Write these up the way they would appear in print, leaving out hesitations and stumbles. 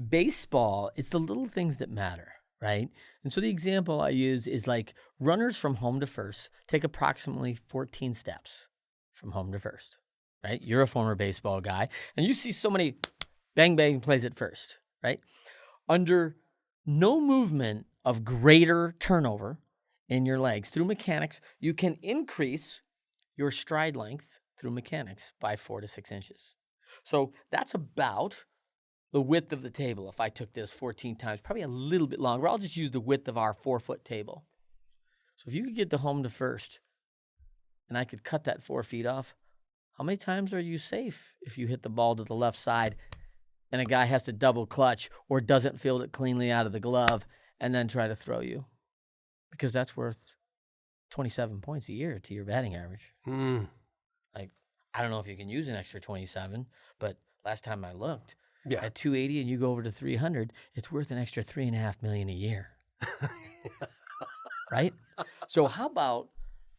baseball, it's the little things that matter, right? And so the example I use is like runners from home to first take approximately 14 steps from home to first, right? You're a former baseball guy, and you see so many bang, bang plays at first, right? Under no movement of greater turnover in your legs through mechanics, you can increase your stride length through mechanics by 4 to 6 inches. So that's about the width of the table. If I took this 14 times, probably a little bit longer. I'll just use the width of our 4-foot table. So if you could get to home to first and I could cut that 4 feet off, how many times are you safe if you hit the ball to the left side and a guy has to double clutch or doesn't field it cleanly out of the glove and then try to throw you? Because that's worth 27 points a year to your batting average. Like, I don't know if you can use an extra 27, but last time I looked, at 280 and you go over to 300, it's worth an extra $3.5 million a year. Right? So how about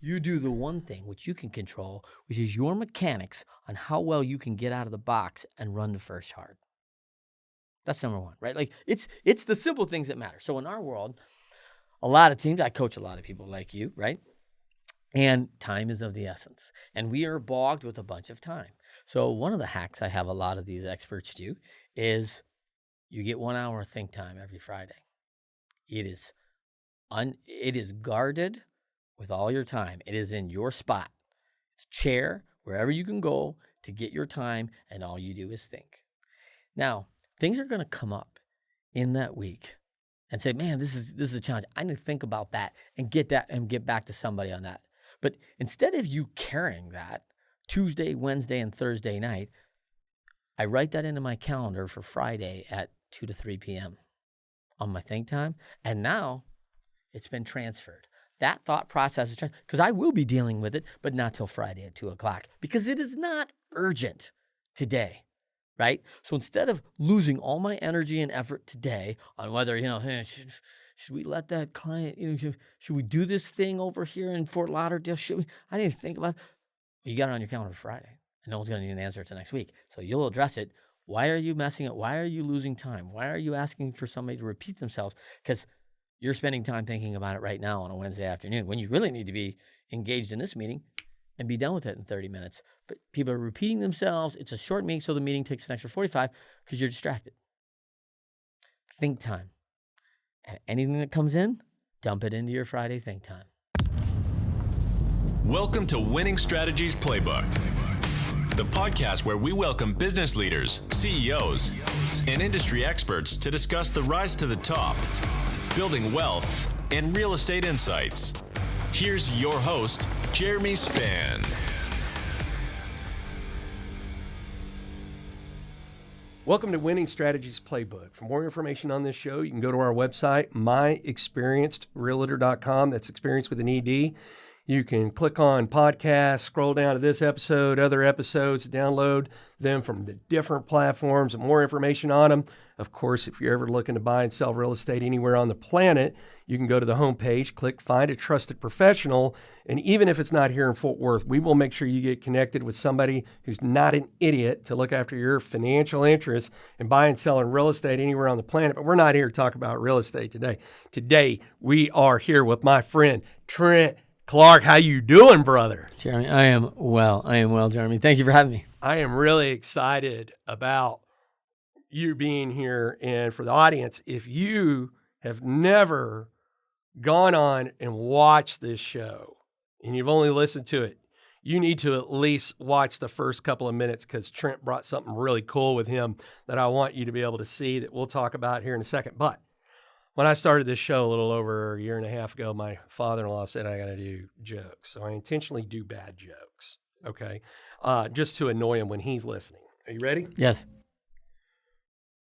you do the one thing which you can control, which is your mechanics on how well you can get out of the box and run the first hard. That's number one, right? Like it's the simple things that matter. So in our world, a lot of teams, I coach a lot of people like you, right? And time is of the essence. And we are bogged with a bunch of time. So one of the hacks I have a lot of these experts do is you get 1 hour of think time every Friday. It is guarded with all your time. It is in your spot. It's chair, wherever you can go to get your time, and all you do is think. Now, things are going to come up in that week and say, man, this is a challenge. I need to think about that and get back to somebody on that. But instead of you carrying that Tuesday, Wednesday, and Thursday night, I write that into my calendar for Friday at 2 to 3 p.m. on my think time. And now it's been transferred. That thought process is transferred because I will be dealing with it, but not till Friday at 2 o'clock because it is not urgent today, right? So instead of losing all my energy and effort today on whether, hey, should we let that client, should we do this thing over here in Fort Lauderdale? I didn't think about it. You got it on your calendar for Friday, and no one's going to need an answer until next week. So you'll address it. Why are you messing up? Why are you losing time? Why are you asking for somebody to repeat themselves? Because you're spending time thinking about it right now on a Wednesday afternoon when you really need to be engaged in this meeting and be done with it in 30 minutes. But people are repeating themselves. It's a short meeting, so the meeting takes an extra 45 because you're distracted. Think time. And anything that comes in, dump it into your Friday think time. Welcome to Winning Strategies Playbook, the podcast where we welcome business leaders, CEOs, and industry experts to discuss the rise to the top, building wealth, and real estate insights. Here's your host, Jeremy Spann. Welcome to Winning Strategies Playbook. For more information on this show, you can go to our website, myexperiencedrealtor.com. That's experience with an ED. You can click on podcasts, scroll down to this episode, other episodes, download them from the different platforms and more information on them. Of course, if you're ever looking to buy and sell real estate anywhere on the planet, you can go to the homepage, click Find a Trusted Professional, and even if it's not here in Fort Worth, we will make sure you get connected with somebody who's not an idiot to look after your financial interests and buy and selling real estate anywhere on the planet. But we're not here to talk about real estate today. Today, we are here with my friend, Trent Clark. How you doing, brother? Jeremy, I am well, Jeremy. Thank you for having me. I am really excited about you being here. And for the audience, if you have never gone on and watched this show and you've only listened to it, you need to at least watch the first couple of minutes because Trent brought something really cool with him that I want you to be able to see that we'll talk about here in a second. But when I started this show a little over a year and a half ago, my father-in-law said I got to do jokes. So I intentionally do bad jokes, okay, just to annoy him when he's listening. Are you ready? Yes.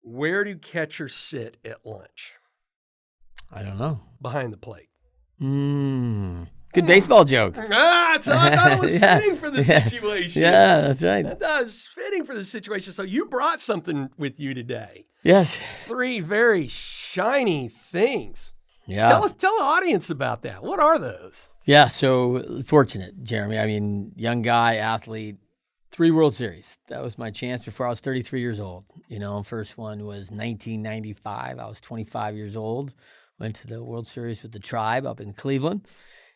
Where do catchers sit at lunch? I don't know. Behind the plate. Good baseball joke. I thought it was fitting for the situation. Yeah, that's right. That was fitting for the situation. So you brought something with you today. Yes. 3 very shiny things. Yeah. Tell the audience about that. What are those? Yeah, so fortunate, Jeremy. I mean, young guy, athlete, 3 World Series. That was my chance before I was 33 years old. First one was 1995. I was 25 years old. Went to the World Series with the Tribe up in Cleveland,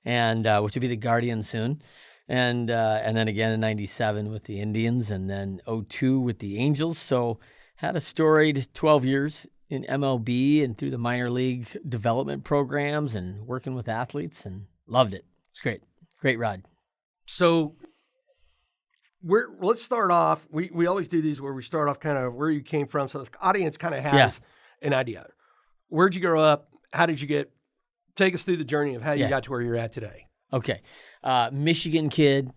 and which will be the Guardians soon. And then again in 97 with the Indians, and then 02 with the Angels. So had a storied 12 years in MLB and through the minor league development programs and working with athletes, and loved it. It's great. Great ride. So let's start off. We always do these where we start off kind of where you came from, so the audience kind of has an idea. Where'd you grow up? How did you take us through the journey of how you got to where you're at today? Okay. Michigan kid,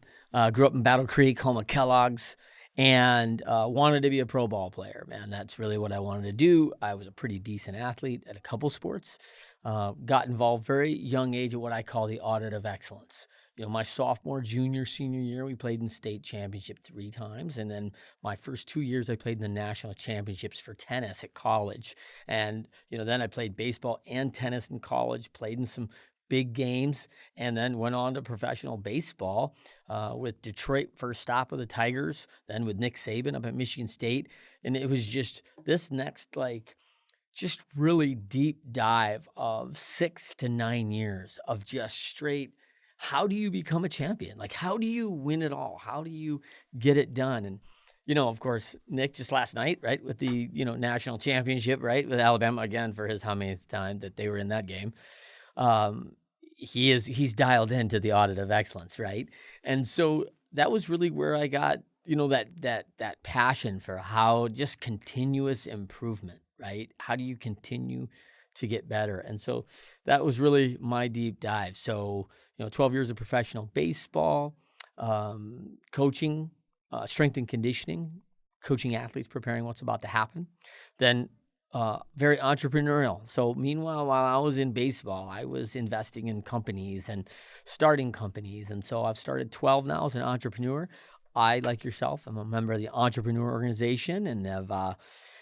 grew up in Battle Creek, home of Kellogg's, and wanted to be a pro ball player, man. That's really what I wanted to do. I was a pretty decent athlete at a couple sports. Got involved very young age at what I call the audit of excellence. My sophomore, junior, senior year, we played in state championship 3 times. And then my first 2 years, I played in the national championships for tennis at college. And, then I played baseball and tennis in college, played in some big games, and then went on to professional baseball with Detroit, first stop with the Tigers, then with Nick Saban up at Michigan State. And it was just this next, just really deep dive of 6 to 9 years of just straight, how do you become a champion? How do you win it all? How do you get it done? And, of course, Nick just last night, right, with the, national championship, right, with Alabama again for his how many time that they were in that game. He's dialed into the audit of excellence, right? And so that was really where I got, that passion for how just continuous improvement, right? How do you continue to get better? And so that was really my deep dive. So, 12 years of professional baseball, coaching, strength and conditioning, coaching athletes, preparing what's about to happen. Then very entrepreneurial. So meanwhile, while I was in baseball, I was investing in companies and starting companies. And so I've started 12 now as an entrepreneur. I, like yourself, I'm a member of the Entrepreneur Organization and have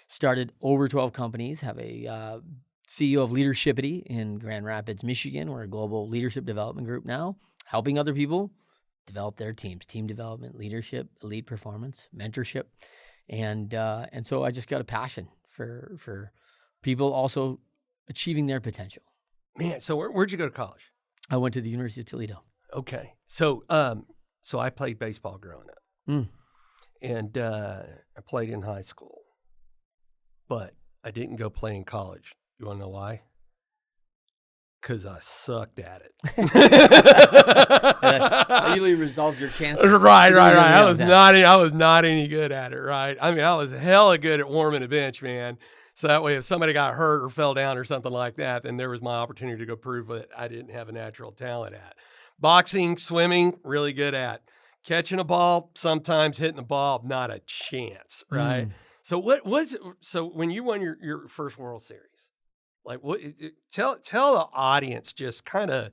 started over 12 companies, have a CEO of Leadershipity in Grand Rapids, Michigan. We're a global leadership development group now, helping other people develop their teams, team development, leadership, elite performance, mentorship. And so I just got a passion for people also achieving their potential. Man, so where'd you go to college? I went to the University of Toledo. Okay. So I played baseball growing up. And I played in high school. But I didn't go play in college. You want to know why? Because I sucked at it. That usually resolves your chances. Right. I was not any good at it, right? I mean, I was hella good at warming a bench, man. So that way, if somebody got hurt or fell down or something like that, then there was my opportunity to go prove that I didn't have a natural talent at. Boxing, swimming, really good at. Catching a ball, sometimes hitting the ball, not a chance, right? So so when you won your first World Series, tell the audience just kind of,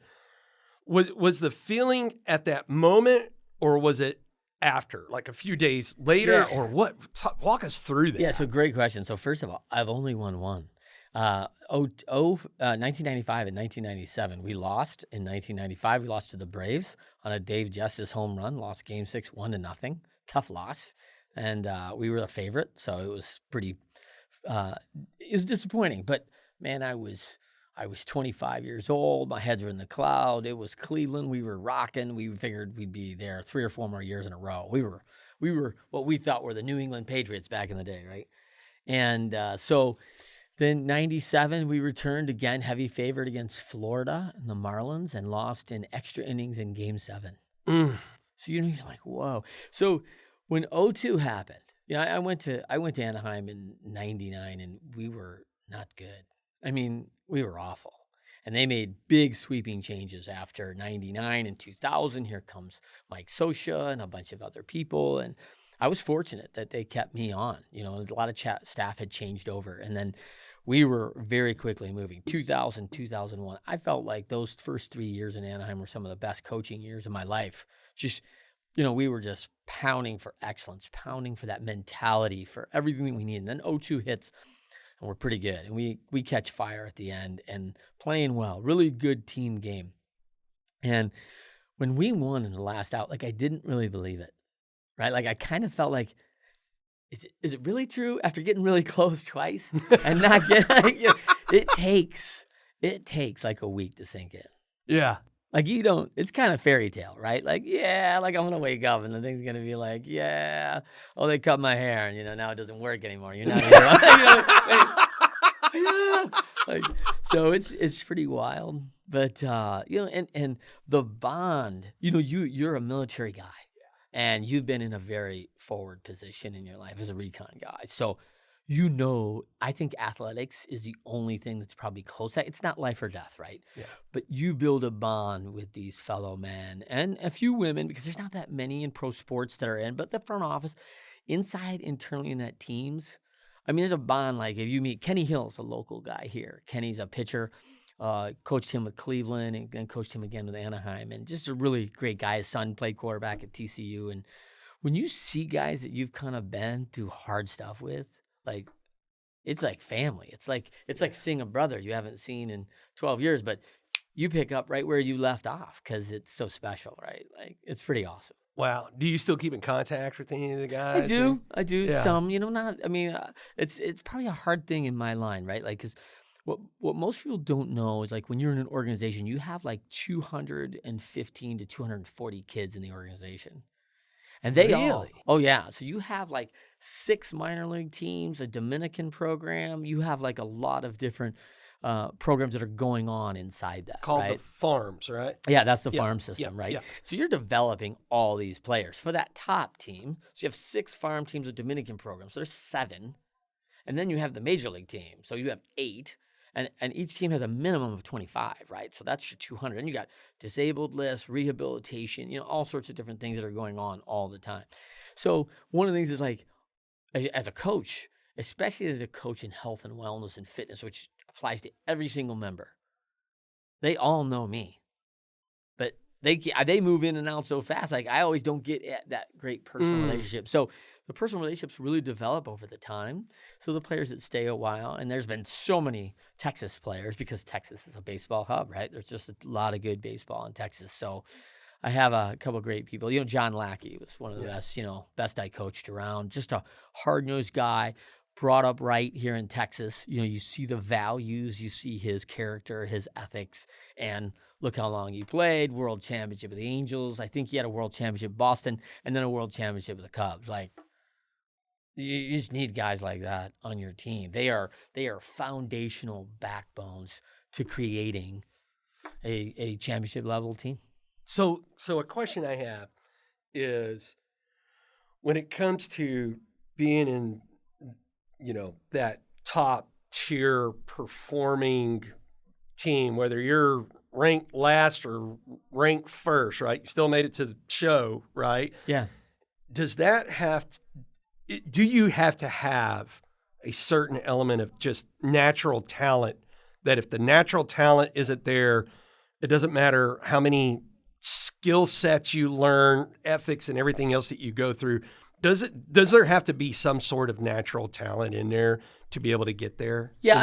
was the feeling at that moment, or was it after, like a few days later, or what? Walk us through that. Yeah, so great question. So first of all, I've only won one. 1995 and 1997, we lost. In 1995, we lost to the Braves on a Dave Justice home run, lost Game 6, 1-0. Tough loss. And we were the favorite, so it was pretty, it was disappointing. But man, I was 25 years old. My heads were in the cloud. It was Cleveland. We were rocking. We figured we'd be there 3 or 4 more years in a row. We were what we thought were the New England Patriots back in the day, right? And so then 97, we returned again, heavy favorite against Florida and the Marlins, and lost in extra innings in Game 7. So you're like, whoa. So when 02 happened, I went to Anaheim in 99, and we were not good. I mean, we were awful. And they made big sweeping changes after 99 and 2000. Here comes Mike Scioscia and a bunch of other people. And I was fortunate that they kept me on. A lot of staff had changed over. And then we were very quickly moving. 2000, 2001. I felt like those first 3 years in Anaheim were some of the best coaching years of my life. Just, we were just pounding for excellence, pounding for that mentality, for everything we need. And then 02 hits, and we're pretty good. And we catch fire at the end and playing well. Really good team game. And when we won in the last out, I didn't really believe it. right? Like I kind of felt like, is it really true after getting really close twice and not get, it takes like a week to sink in. Yeah. Like you don't, it's kind of fairy tale, right? Like, yeah, like I'm going to wake up and the thing's going to be like, yeah, oh, they cut my hair and, now it doesn't work anymore. You're not, like, so it's pretty wild, but, and the bond, you're a military guy and you've been in a very forward position in your life as a recon guy. So, I think athletics is the only thing that's probably close. It's not life or death, right? Yeah. But you build a bond with these fellow men and a few women, because there's not that many in pro sports that are in, but the front office, inside, internally in that teams, I mean, there's a bond. Like if you meet Kenny Hill's a local guy here. Kenny's a pitcher, coached him with Cleveland and then coached him again with Anaheim, and just a really great guy. His son played quarterback at TCU. And when you see guys that you've kind of been through hard stuff with, like it's like family. It's like seeing a brother you haven't seen in 12 years, but you pick up right where you left off because it's so special, right? Like it's pretty awesome. Wow. Do you still keep in contact with any of the guys? I do. Yeah. Some, not. I mean, it's probably a hard thing in my line, right? Like, because what most people don't know is like when you're in an organization, you have like 215 to 240 kids in the organization. And they all, oh yeah. So you have like 6 minor league teams, a Dominican program. You have like a lot of different programs that are going on inside that. Called right? the farms, right? Yeah, that's the farm system, right? Yeah. So you're developing all these players for that top team. So you have 6 farm teams with Dominican programs. So there's 7. And then you have the major league team. So you have 8. And each team has a minimum of 25, right? So that's your 200. And you got disabled lists, rehabilitation, all sorts of different things that are going on all the time. So one of the things is like, as a coach, especially as a coach in health and wellness and fitness, which applies to every single member, they all know me. But they move in and out so fast. Like I always don't get at that great personal relationship. So the personal relationships really develop over the time. So the players that stay a while, and there's been so many Texas players because Texas is a baseball hub, right? There's just a lot of good baseball in Texas. So I have a couple of great people. John Lackey was one of the best I coached around. Just a hard-nosed guy, brought up right here in Texas. You see the values, you see his character, his ethics, and look how long he played. World championship with the Angels. I think he had a world championship with Boston, and then a world championship with the Cubs. Like, you just need guys like that on your team. They are foundational backbones to creating a championship level team. So a question I have is, when it comes to being in, that top tier performing team, whether you're ranked last or ranked first, right? You still made it to the show, right? Yeah. Do you have to have a certain element of just natural talent, that if the natural talent isn't there, it doesn't matter how many skill sets you learn, ethics and everything else that you go through? Does there have to be some sort of natural talent in there to be able to get there? Yeah,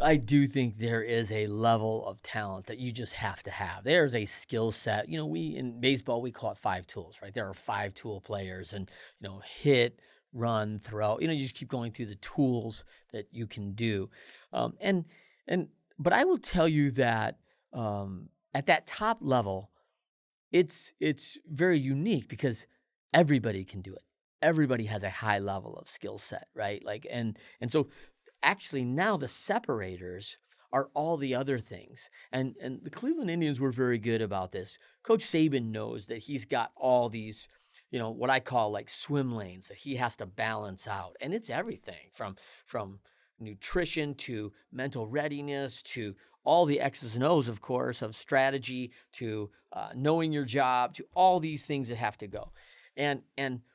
I do think there is a level of talent that you just have to have. There's a skill set. We in baseball, we call it 5 tools, right? There are 5 tool players, and hit, run, throw. You just keep going through the tools that you can do. But I will tell you that at that top level, it's very unique because everybody can do it. Everybody has a high level of skill set, right? Like, and so actually now the separators are all the other things. And the Cleveland Indians were very good about this. Coach Saban knows that he's got all these, what I call like swim lanes that he has to balance out. And it's everything from nutrition to mental readiness to all the X's and O's, of course, of strategy to knowing your job to all these things that have to go. And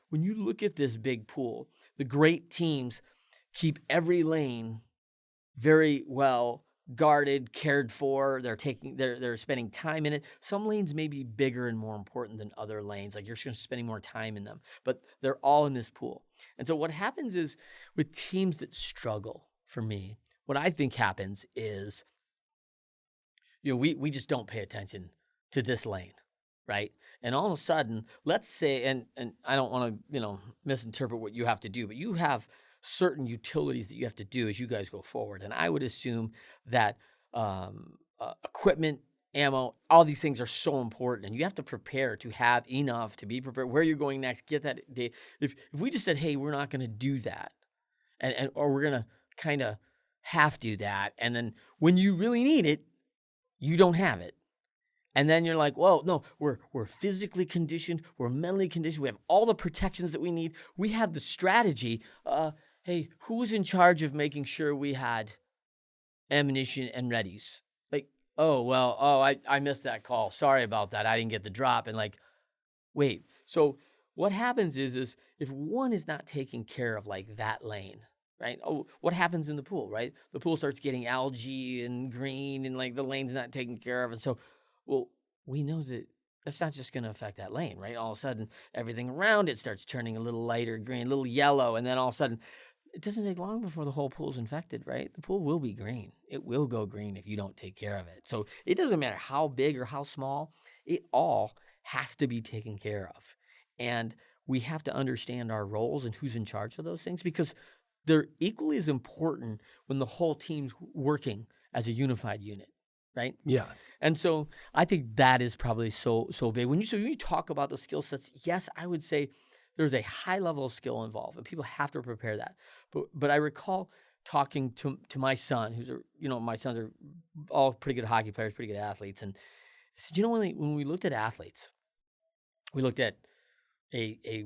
when you look at this big pool, the great teams keep every lane very well guarded, cared for. They're spending time in it. Some lanes may be bigger and more important than other lanes. Like you're just spending more time in them, but they're all in this pool. And so what happens is with teams that struggle, for me, what I think happens is, we just don't pay attention to this lane, right? And all of a sudden, let's say, and I don't want to, misinterpret what you have to do, but you have certain utilities that you have to do as you guys go forward. And I would assume that equipment, ammo, all these things are so important, and you have to prepare to have enough to be prepared. Where you're going next, get that day. If we just said, hey, we're not going to do that, or we're going to kind of half do that, and then when you really need it, you don't have it. And then you're like, well, no, we're physically conditioned, we're mentally conditioned, we have all the protections that we need, we have the strategy. Hey, who was in charge of making sure we had ammunition and readies? Like, I missed that call. Sorry about that. I didn't get the drop. And like, wait. So what happens is if one is not taking care of like that lane, right? Oh, what happens in the pool, right? The pool starts getting algae and green, and like the lane's not taken care of. And so, well, we know that that's not just going to affect that lane, right? All of a sudden, everything around it starts turning a little lighter green, a little yellow, and then all of a sudden, it doesn't take long before the whole pool's infected, right? The pool will be green. It will go green if you don't take care of it. So it doesn't matter how big or how small, it all has to be taken care of. And we have to understand our roles and who's in charge of those things, because they're equally as important when the whole team's working as a unified unit, right? Yeah. And so I think that is probably so big. When you talk about the skill sets, yes, I would say there's a high level of skill involved, and people have to prepare that. But I recall talking to my son, my sons are all pretty good hockey players, pretty good athletes, and I said, when we looked at athletes, we looked at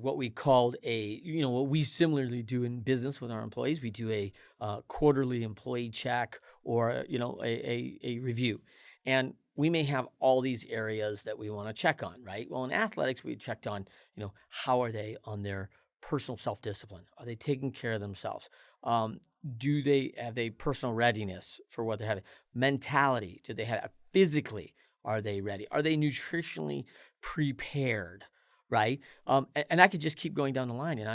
what we called what we similarly do in business with our employees. We do a quarterly employee check, or a review, and we may have all these areas that we want to check on, right? Well, in athletics, we checked on how are they on their personal self-discipline? Are they taking care of themselves? Do they have a personal readiness for what they're having? Mentality, do they have physically? Are they ready? Are they nutritionally prepared? Right? And I could just keep going down the line, and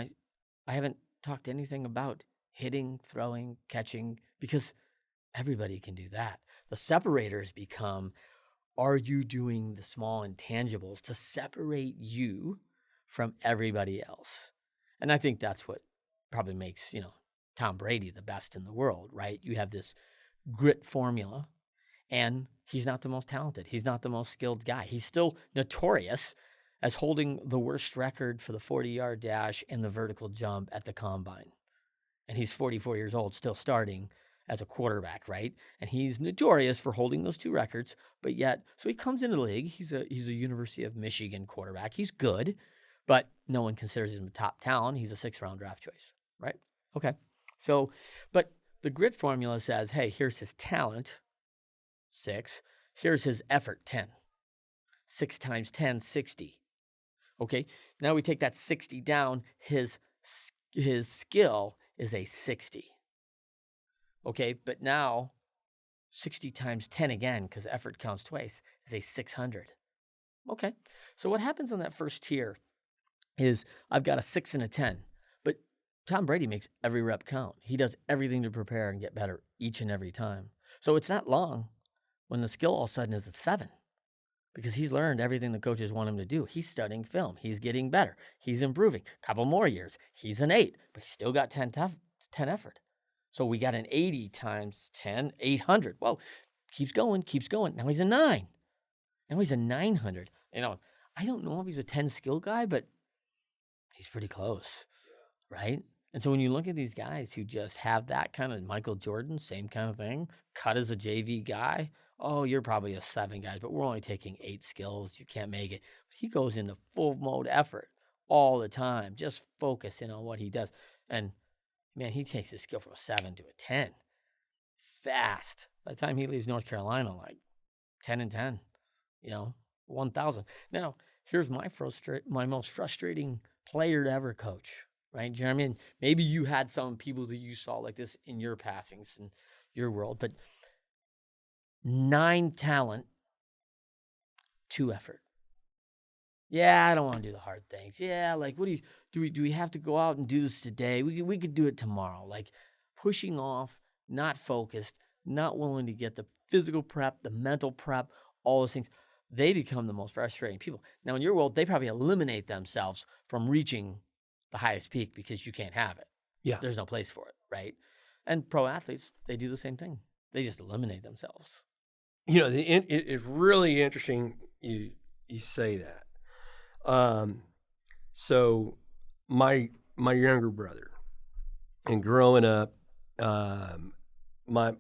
I haven't talked anything about hitting, throwing, catching, because everybody can do that. The separators become, are you doing the small intangibles to separate you from everybody else? And I think that's what probably makes, Tom Brady the best in the world, right? You have this grit formula, and he's not the most talented. He's not the most skilled guy. He's still notorious as holding the worst record for the 40-yard dash and the vertical jump at the combine. And he's 44 years old, still starting as a quarterback, right? And he's notorious for holding those two records, but yet, so he comes into the league. He's a University of Michigan quarterback. He's good, but no one considers him a top talent. He's a 6th-round draft choice, right? Okay. So, but the grit formula says, hey, here's his talent, 6. Here's his effort, 10. 6 times 10, 60. Okay, now we take that 60 down, his skill is a 60. Okay, but now 60 times 10 again, because effort counts twice, is a 600. Okay, so what happens on that first tier is I've got a 6 and a 10, but Tom Brady makes every rep count. He does everything to prepare and get better each and every time. So it's not long when the skill all of a sudden is a 7. Because he's learned everything the coaches want him to do. He's studying film. He's getting better. He's improving. A couple more years, he's an 8, but he's still got 10 effort. So we got an 80 times 10, 800. Well, keeps going. Now he's a 9. Now he's a 900. I don't know if he's a 10 skill guy, but he's pretty close, right? And so when you look at these guys who just have that kind of Michael Jordan, same kind of thing, cut as a JV guy, oh, you're probably a 7 guy, but we're only taking 8 skills. You can't make it. He goes into full mode effort all the time, just focusing on what he does. And man, he takes his skill from a 7 to a 10 fast. By the time he leaves North Carolina, like 10 and 10, 1,000. Now, here's my most frustrating player to ever coach, right, Jeremy? And maybe you had some people that you saw like this in your passings in your world, but 9 talent, 2 effort. Yeah, I don't want to do the hard things. Yeah, like what do we have to go out and do this today? We could do it tomorrow. Like pushing off, not focused, not willing to get the physical prep, the mental prep, all those things. they become the most frustrating people. Now, in your world, they probably eliminate themselves from reaching the highest peak because you can't have it. Yeah. There's no place for it, right? And pro athletes, they do the same thing. They just eliminate themselves. You know, it's really interesting you say that. So my younger brother, and growing up, my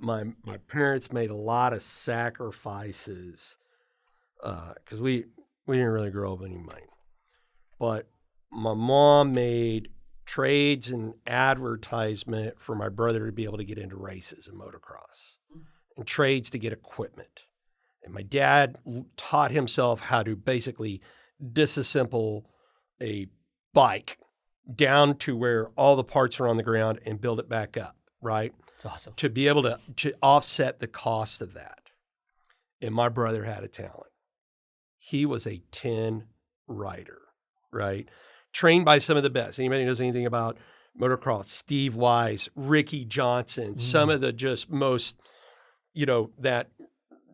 parents made a lot of sacrifices because we didn't really grow up with any money, but my mom made trades and advertisement for my brother to be able to get into races and motocross, and trades to get equipment. And my dad taught himself how to basically disassemble a bike down to where all the parts are on the ground and build it back up, right? It's awesome. To be able to offset the cost of that. And my brother had a talent. He was a 10 rider, right? Trained by some of the best. Anybody who knows anything about motocross, Steve Wise, Ricky Johnson, some of the just most, that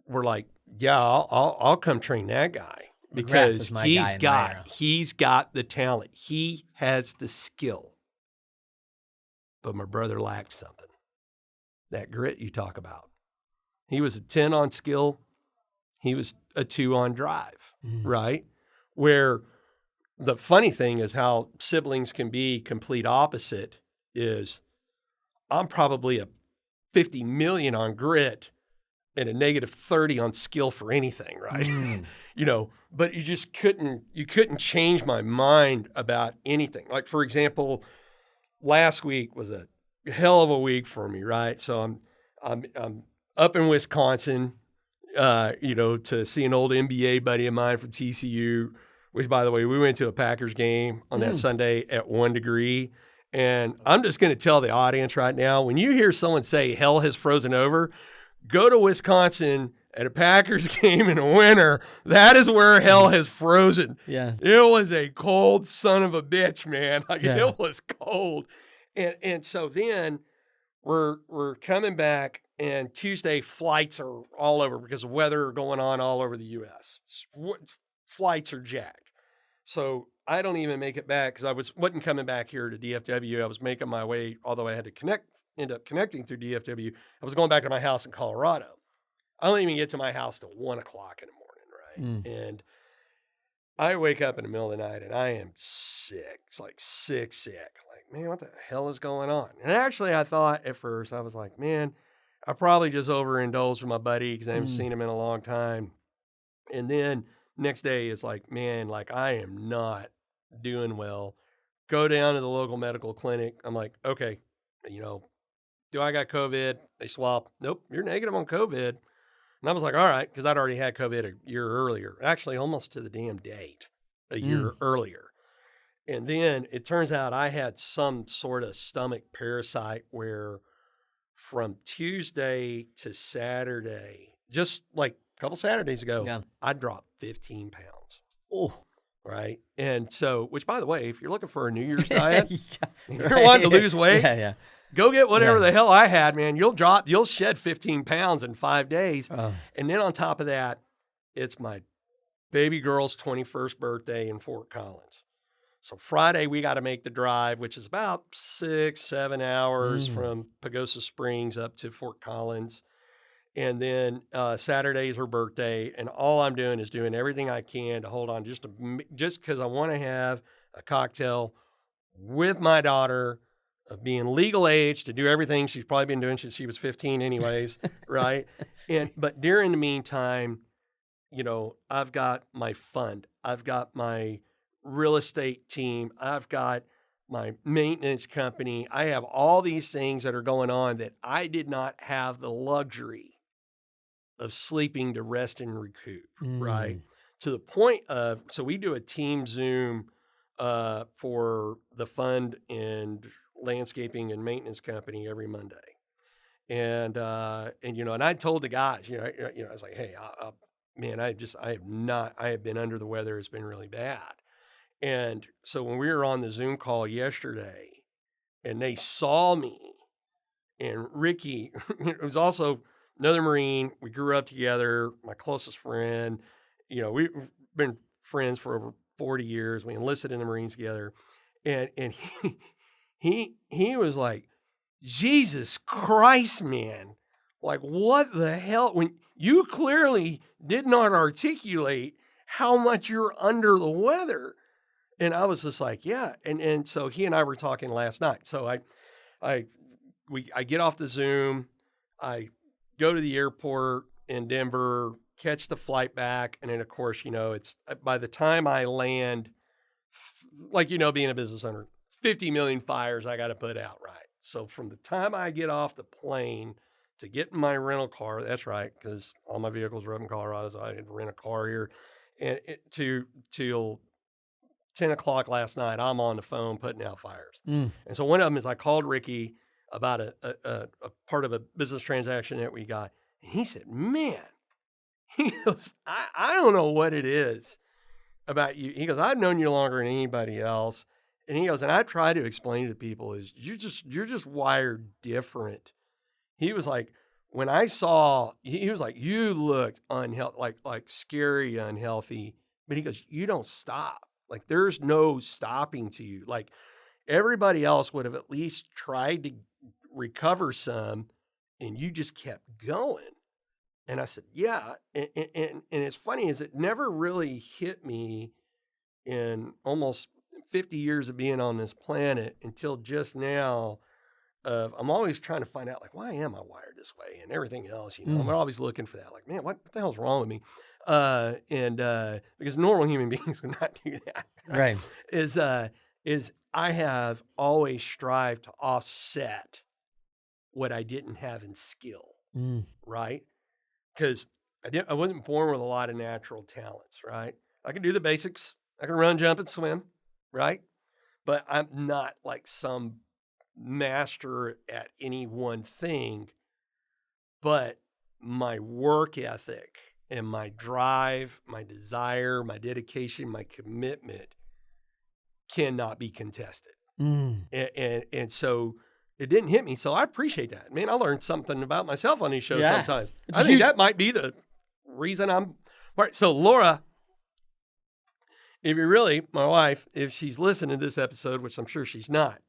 were like, yeah, I'll come train that guy because he's got the talent. He has the skill. But my brother lacked something. That grit you talk about. He was a 10 on skill. He was a 2 on drive, right? Where the funny thing is how siblings can be complete opposite is I'm probably a 50 million on grit and a negative 30 on skill for anything, right? But you just couldn't change my mind about anything. Like, for example, last week was a hell of a week for me, right? So I'm up in Wisconsin, to see an old NBA buddy of mine from TCU, which, by the way, we went to a Packers game on that Sunday at 1 degree. And I'm just going to tell the audience right now, when you hear someone say hell has frozen over, go to Wisconsin at a Packers game in the winter. That is where hell has frozen. Yeah. It was a cold son of a bitch, man. It was cold. And so then we're coming back, and Tuesday flights are all over because of weather going on all over the U.S. Flights are jacked. So I don't even make it back because I wasn't coming back here to DFW. I was making my way, although I had to end up connecting through DFW. I was going back to my house in Colorado. I don't even get to my house till 1 o'clock in the morning, right? And I wake up in the middle of the night and I am sick. It's like sick. Like, man, what the hell is going on? And actually, I thought at first, I was like, man, I probably just overindulged with my buddy because I haven't seen him in a long time. And then next day it's like, man, like I am not doing well. Go down to the local medical clinic. I'm like, okay, do I got COVID? They swap. Nope, you're negative on COVID. And I was like, all right, because I'd already had COVID a year earlier, actually almost to the damn date, a year earlier. And then it turns out I had some sort of stomach parasite where from Tuesday to Saturday, just like a couple Saturdays ago, I dropped 15 pounds. Oh, right. And so, which by the way, if you're looking for a New Year's diet, you're wanting to lose weight, go get whatever the hell I had, man. You'll shed 15 pounds in 5 days. And then on top of that, it's my baby girl's 21st birthday in Fort Collins. So Friday, we got to make the drive, which is about 6-7 hours from Pagosa Springs up to Fort Collins. And then Saturday is her birthday. And all I'm doing is doing everything I can to hold on just because I want to have a cocktail with my daughter, of being legal age to do everything she's probably been doing since she was 15 anyways, right? But during the meantime, I've got my fund. I've got my real estate team. I've got my maintenance company. I have all these things that are going on that I did not have the luxury of sleeping to rest and recoup, right? To the point of, so we do a team Zoom for the fund and landscaping and maintenance company every Monday. And I told the guys, I was like, hey, I have been under the weather. It's been really bad. And so when we were on the Zoom call yesterday and they saw me, and Ricky, it was also another Marine. We grew up together, my closest friend, we've been friends for over 40 years. We enlisted in the Marines together. And he was like, Jesus Christ, man. Like, what the hell? When you clearly did not articulate how much you're under the weather. And I was just like, yeah. And so he and I were talking last night. So I get off the Zoom. I go to the airport in Denver, catch the flight back. And then, of course, it's by the time I land, like, being a business owner, 50 million fires I got to put out, right? So from the time I get off the plane to get in my rental car, that's right, because all my vehicles were up in Colorado, so I had to rent a car here, and till 10 o'clock last night, I'm on the phone putting out fires. And so one of them is I called Ricky about a part of a business transaction that we got, and he said, man, he goes, I don't know what it is about you. He goes, I've known you longer than anybody else. And he goes, and I try to explain to people is you're just wired different. He was like, when I saw, he was like, you looked unhealthy, like scary, unhealthy. But he goes, you don't stop. Like there's no stopping to you. Like everybody else would have at least tried to recover some, and you just kept going. And I said, yeah. And it's funny is it never really hit me in almost 50 years of being on this planet until just now. I'm always trying to find out, like, why am I wired this way and everything else, I'm always looking for that. Like, man, what the hell's wrong with me? Because normal human beings would not do that. Right. Is I have always strived to offset what I didn't have in skill. Right. Because I wasn't born with a lot of natural talents, right? I can do the basics. I can run, jump, and swim, right? But I'm not like some master at any one thing. But my work ethic and my drive, my desire, my dedication, my commitment cannot be contested. And so it didn't hit me. So I appreciate that. Man, I learned something about myself on these shows sometimes. I think that might be the reason I'm... All right, so Laura, my wife, if she's listening to this episode, which I'm sure she's not,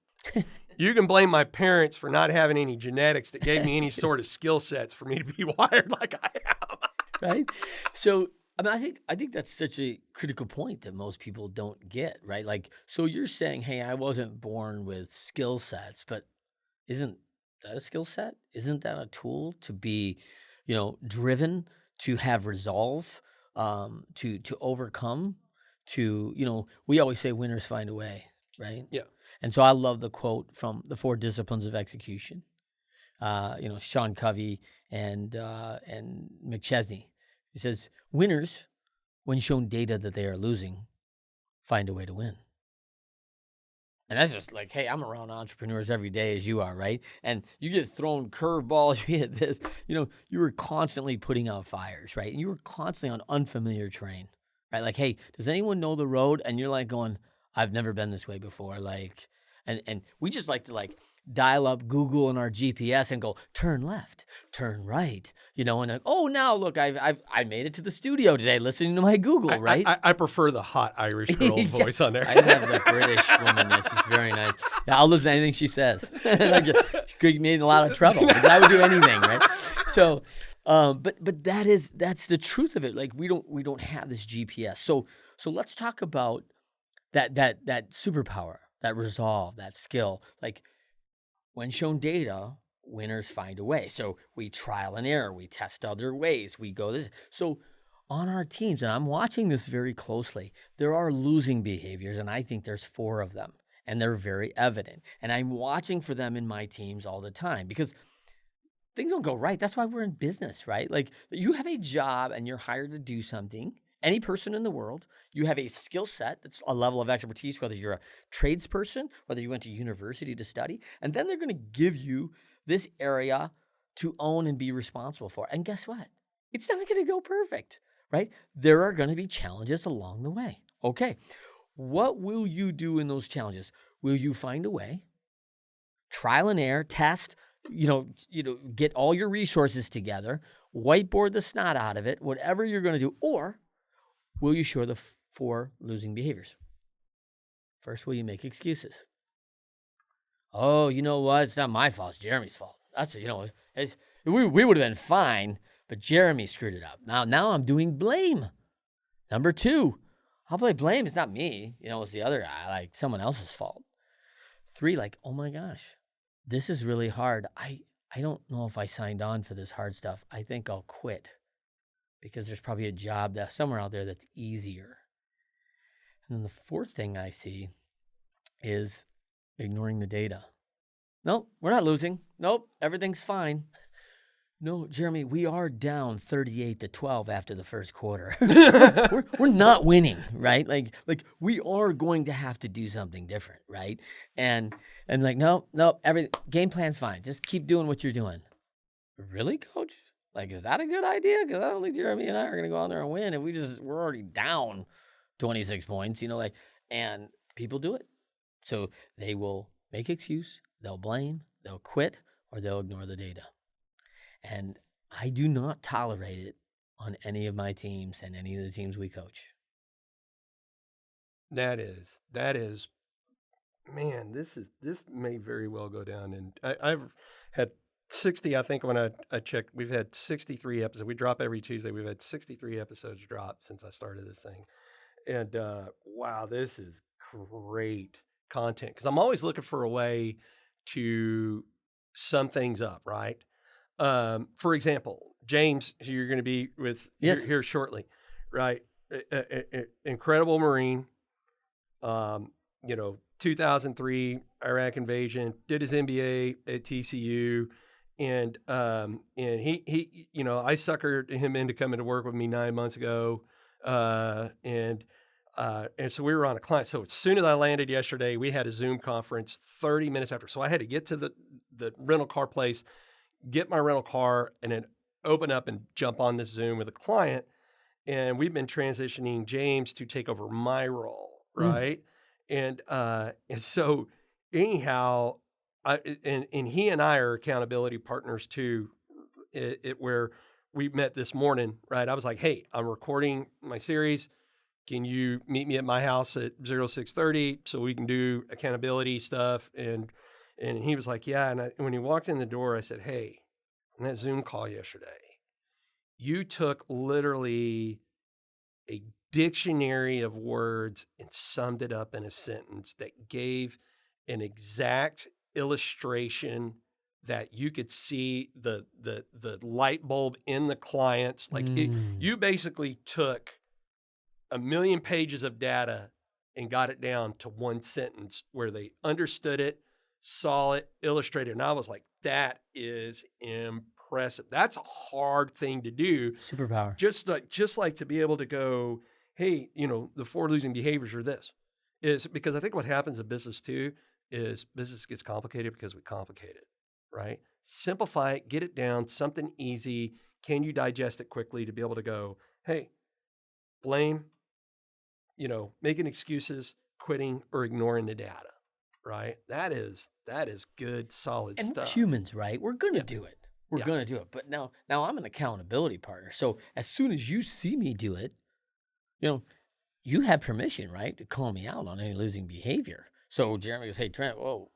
you can blame my parents for not having any genetics that gave me any sort of skill sets for me to be wired like I am. Right? So, I think that's such a critical point that most people don't get, right? Like, so you're saying, hey, I wasn't born with skill sets, but isn't that a skill set? Isn't that a tool to be, driven, to have resolve, to overcome, to, we always say winners find a way, right? Yeah. And so I love the quote from the 4 Disciplines of Execution. Sean Covey and McChesney. He says, winners, when shown data that they are losing, find a way to win. And that's just like, hey, I'm around entrepreneurs every day as you are, right? And you get thrown curveballs, you get this, you were constantly putting out fires, right? And you were constantly on unfamiliar terrain, right? Like, hey, does anyone know the road? And you're like going, I've never been this way before. Like, and we just like to dial up Google and our GPS and go, turn left, turn right, and like, oh, now look, I made it to the studio today listening to my Google, right? I prefer the hot Irish girl voice on there. I have the British woman that's just very nice. Yeah, I'll listen to anything she says. She could get in a lot of trouble. Because I would do anything, right? So, but that's the truth of it. Like we don't have this GPS. So let's talk about that superpower, that resolve, that skill. Like, when shown data, winners find a way. So we trial and error. We test other ways. We go this. So on our teams, and I'm watching this very closely, there are losing behaviors, and I think there's 4 of them, and they're very evident. And I'm watching for them in my teams all the time because things don't go right. That's why we're in business, right? Like you have a job and you're hired to do something. Any person in the world, you have a skill set that's a level of expertise, whether you're a tradesperson, whether you went to university to study, and then they're going to give you this area to own and be responsible for. And guess what? It's not going to go perfect, right? There are going to be challenges along the way. Okay, what will you do in those challenges? Will you find a way? Trial and error, test, get all your resources together, whiteboard the snot out of it, whatever you're going to do, or will you share the 4 losing behaviors? First, will you make excuses? Oh, you know what? It's not my fault. It's Jeremy's fault. That's, we would have been fine, but Jeremy screwed it up. Now I'm doing blame. Number 2, I'll play blame. It's not me. It's the other guy, like someone else's fault. 3, like, oh my gosh, this is really hard. I don't know if I signed on for this hard stuff. I think I'll quit because there's probably a job somewhere out there that's easier. And then the 4th thing I see is ignoring the data. Nope, we're not losing. Nope, everything's fine. No, Jeremy, we are down 38-12 after the first quarter. we're not winning, right? Like we are going to have to do something different, right? And like, no, every game plan's fine. Just keep doing what you're doing. Really, coach? Like, is that a good idea? Because I don't think Jeremy and I are going to go out there and win if we're already down 26 points, and people do it. So they will make excuse, they'll blame, they'll quit, or they'll ignore the data. And I do not tolerate it on any of my teams and any of the teams we coach. That is, man, this may very well go down. And I've had 60, I think when I checked, we've had 63 episodes. We drop every Tuesday. We've had 63 episodes drop since I started this thing. And wow, this is great content. Because I'm always looking for a way to sum things up, right? For example, James, who you're going to be with here shortly, right? Incredible Marine, 2003 Iraq invasion, did his MBA at TCU, and he I suckered him into coming to work with me 9 months ago, and so we were on a client. So as soon as I landed yesterday, we had a Zoom conference 30 minutes after. So I had to get to the rental car place, get my rental car, and then open up and jump on this Zoom with a client. And we've been transitioning James to take over my role, right? And so anyhow, he and I are accountability partners too, where we met this morning, right? I was like, hey, I'm recording my series. Can you meet me at my house at 06:30 so we can do accountability stuff? And he was like, yeah. And when he walked in the door, I said, hey, on that Zoom call yesterday, you took literally a dictionary of words and summed it up in a sentence that gave an exact illustration that you could see the light bulb in the clients. Like you basically took 1 million pages of data and got it down to one sentence where they understood it, saw it, illustrated. And I was like, that is impressive. That's a hard thing to do. Superpower. Just like to be able to go, hey, the 4 losing behaviors are this. Is because I think what happens in business too is business gets complicated because we complicate it, right? Simplify it, get it down, something easy. Can you digest it quickly to be able to go, hey, blame, making excuses, quitting, or ignoring the data, right? That is good, solid stuff. And we're humans, right? We're going to do it. We're going to do it. But now I'm an accountability partner. So as soon as you see me do it, you have permission, right, to call me out on any losing behavior. So Jeremy goes, hey, Trent, whoa,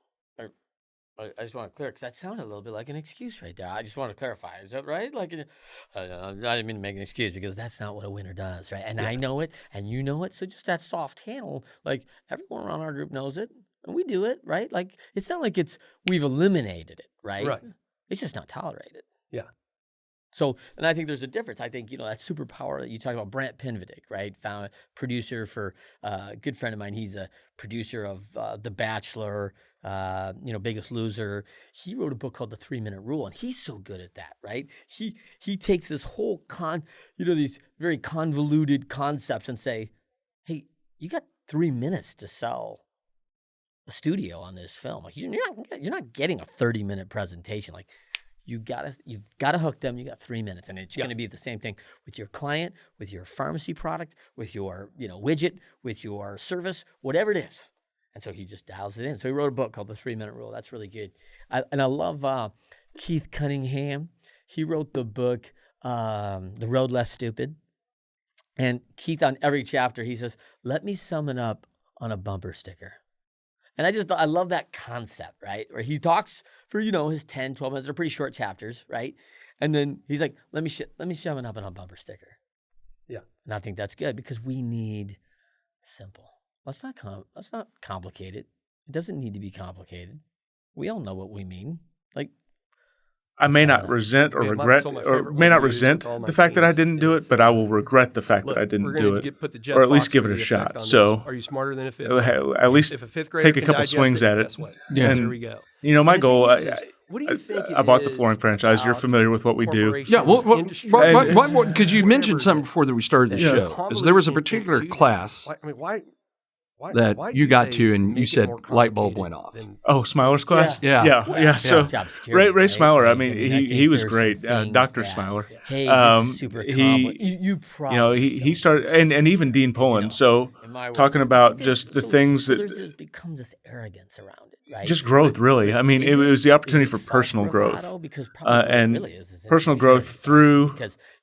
I just want to clear, because that sounded a little bit like an excuse right there. I just want to clarify. Is that right? Like, I didn't mean to make an excuse, because that's not what a winner does, right? And I know it, and you know it. So just that soft handle, like everyone around our group knows it, and we do it, right? Like, it's not like we've eliminated it, right? Right. It's just not tolerated. Yeah. So, and I think there's a difference. I think, that superpower that you talk about, Brant Pinvidic, right? Producer for a good friend of mine. He's a producer of The Bachelor, Biggest Loser. He wrote a book called The 3-Minute Rule, and he's so good at that, right? He takes this whole these very convoluted concepts and say, hey, you got 3 minutes to sell a studio on this film. Like, you're not getting a 30-minute presentation. Like, you gotta hook them. You got 3 minutes, and it's going to be the same thing with your client, with your pharmacy product, with your widget, with your service, whatever it is. And so he just dials it in. So he wrote a book called The 3-Minute Rule. That's really good. I love Keith Cunningham. He wrote the book The Road Less Stupid, And Keith, on every chapter, he says, let me sum it up on a bumper sticker. And I love that concept, right? Where he talks for, his 10, 12 minutes. They're pretty short chapters, right? And then he's like, let me sum it up on a bumper sticker. Yeah. And I think that's good because we need simple. Let's not complicate it. It doesn't need to be complicated. We all know what we mean. Like, I may not resent or regret, or may not resent the fact that I didn't do it, but I will regret the fact that I didn't do it, or at least give it a shot. So, are you smarter than a fifth? At least if a fifth grader take a couple swings at it. Yeah, there we go. My goal. What do you think? I bought the flooring franchise. You're familiar with what we do. Yeah, because you mentioned something before that we started the show. Is there was a particular class that you got to, and you said light bulb went off. Oh, Smiler's class? Yeah. So Ray Smiler, I mean, he was great. Dr. Smiler. Hey, this is super he started, and even Dean Pullen. So talking about just the things that there's become this arrogance around it, right? Just growth, really. I mean, it was the opportunity for personal growth, and personal growth through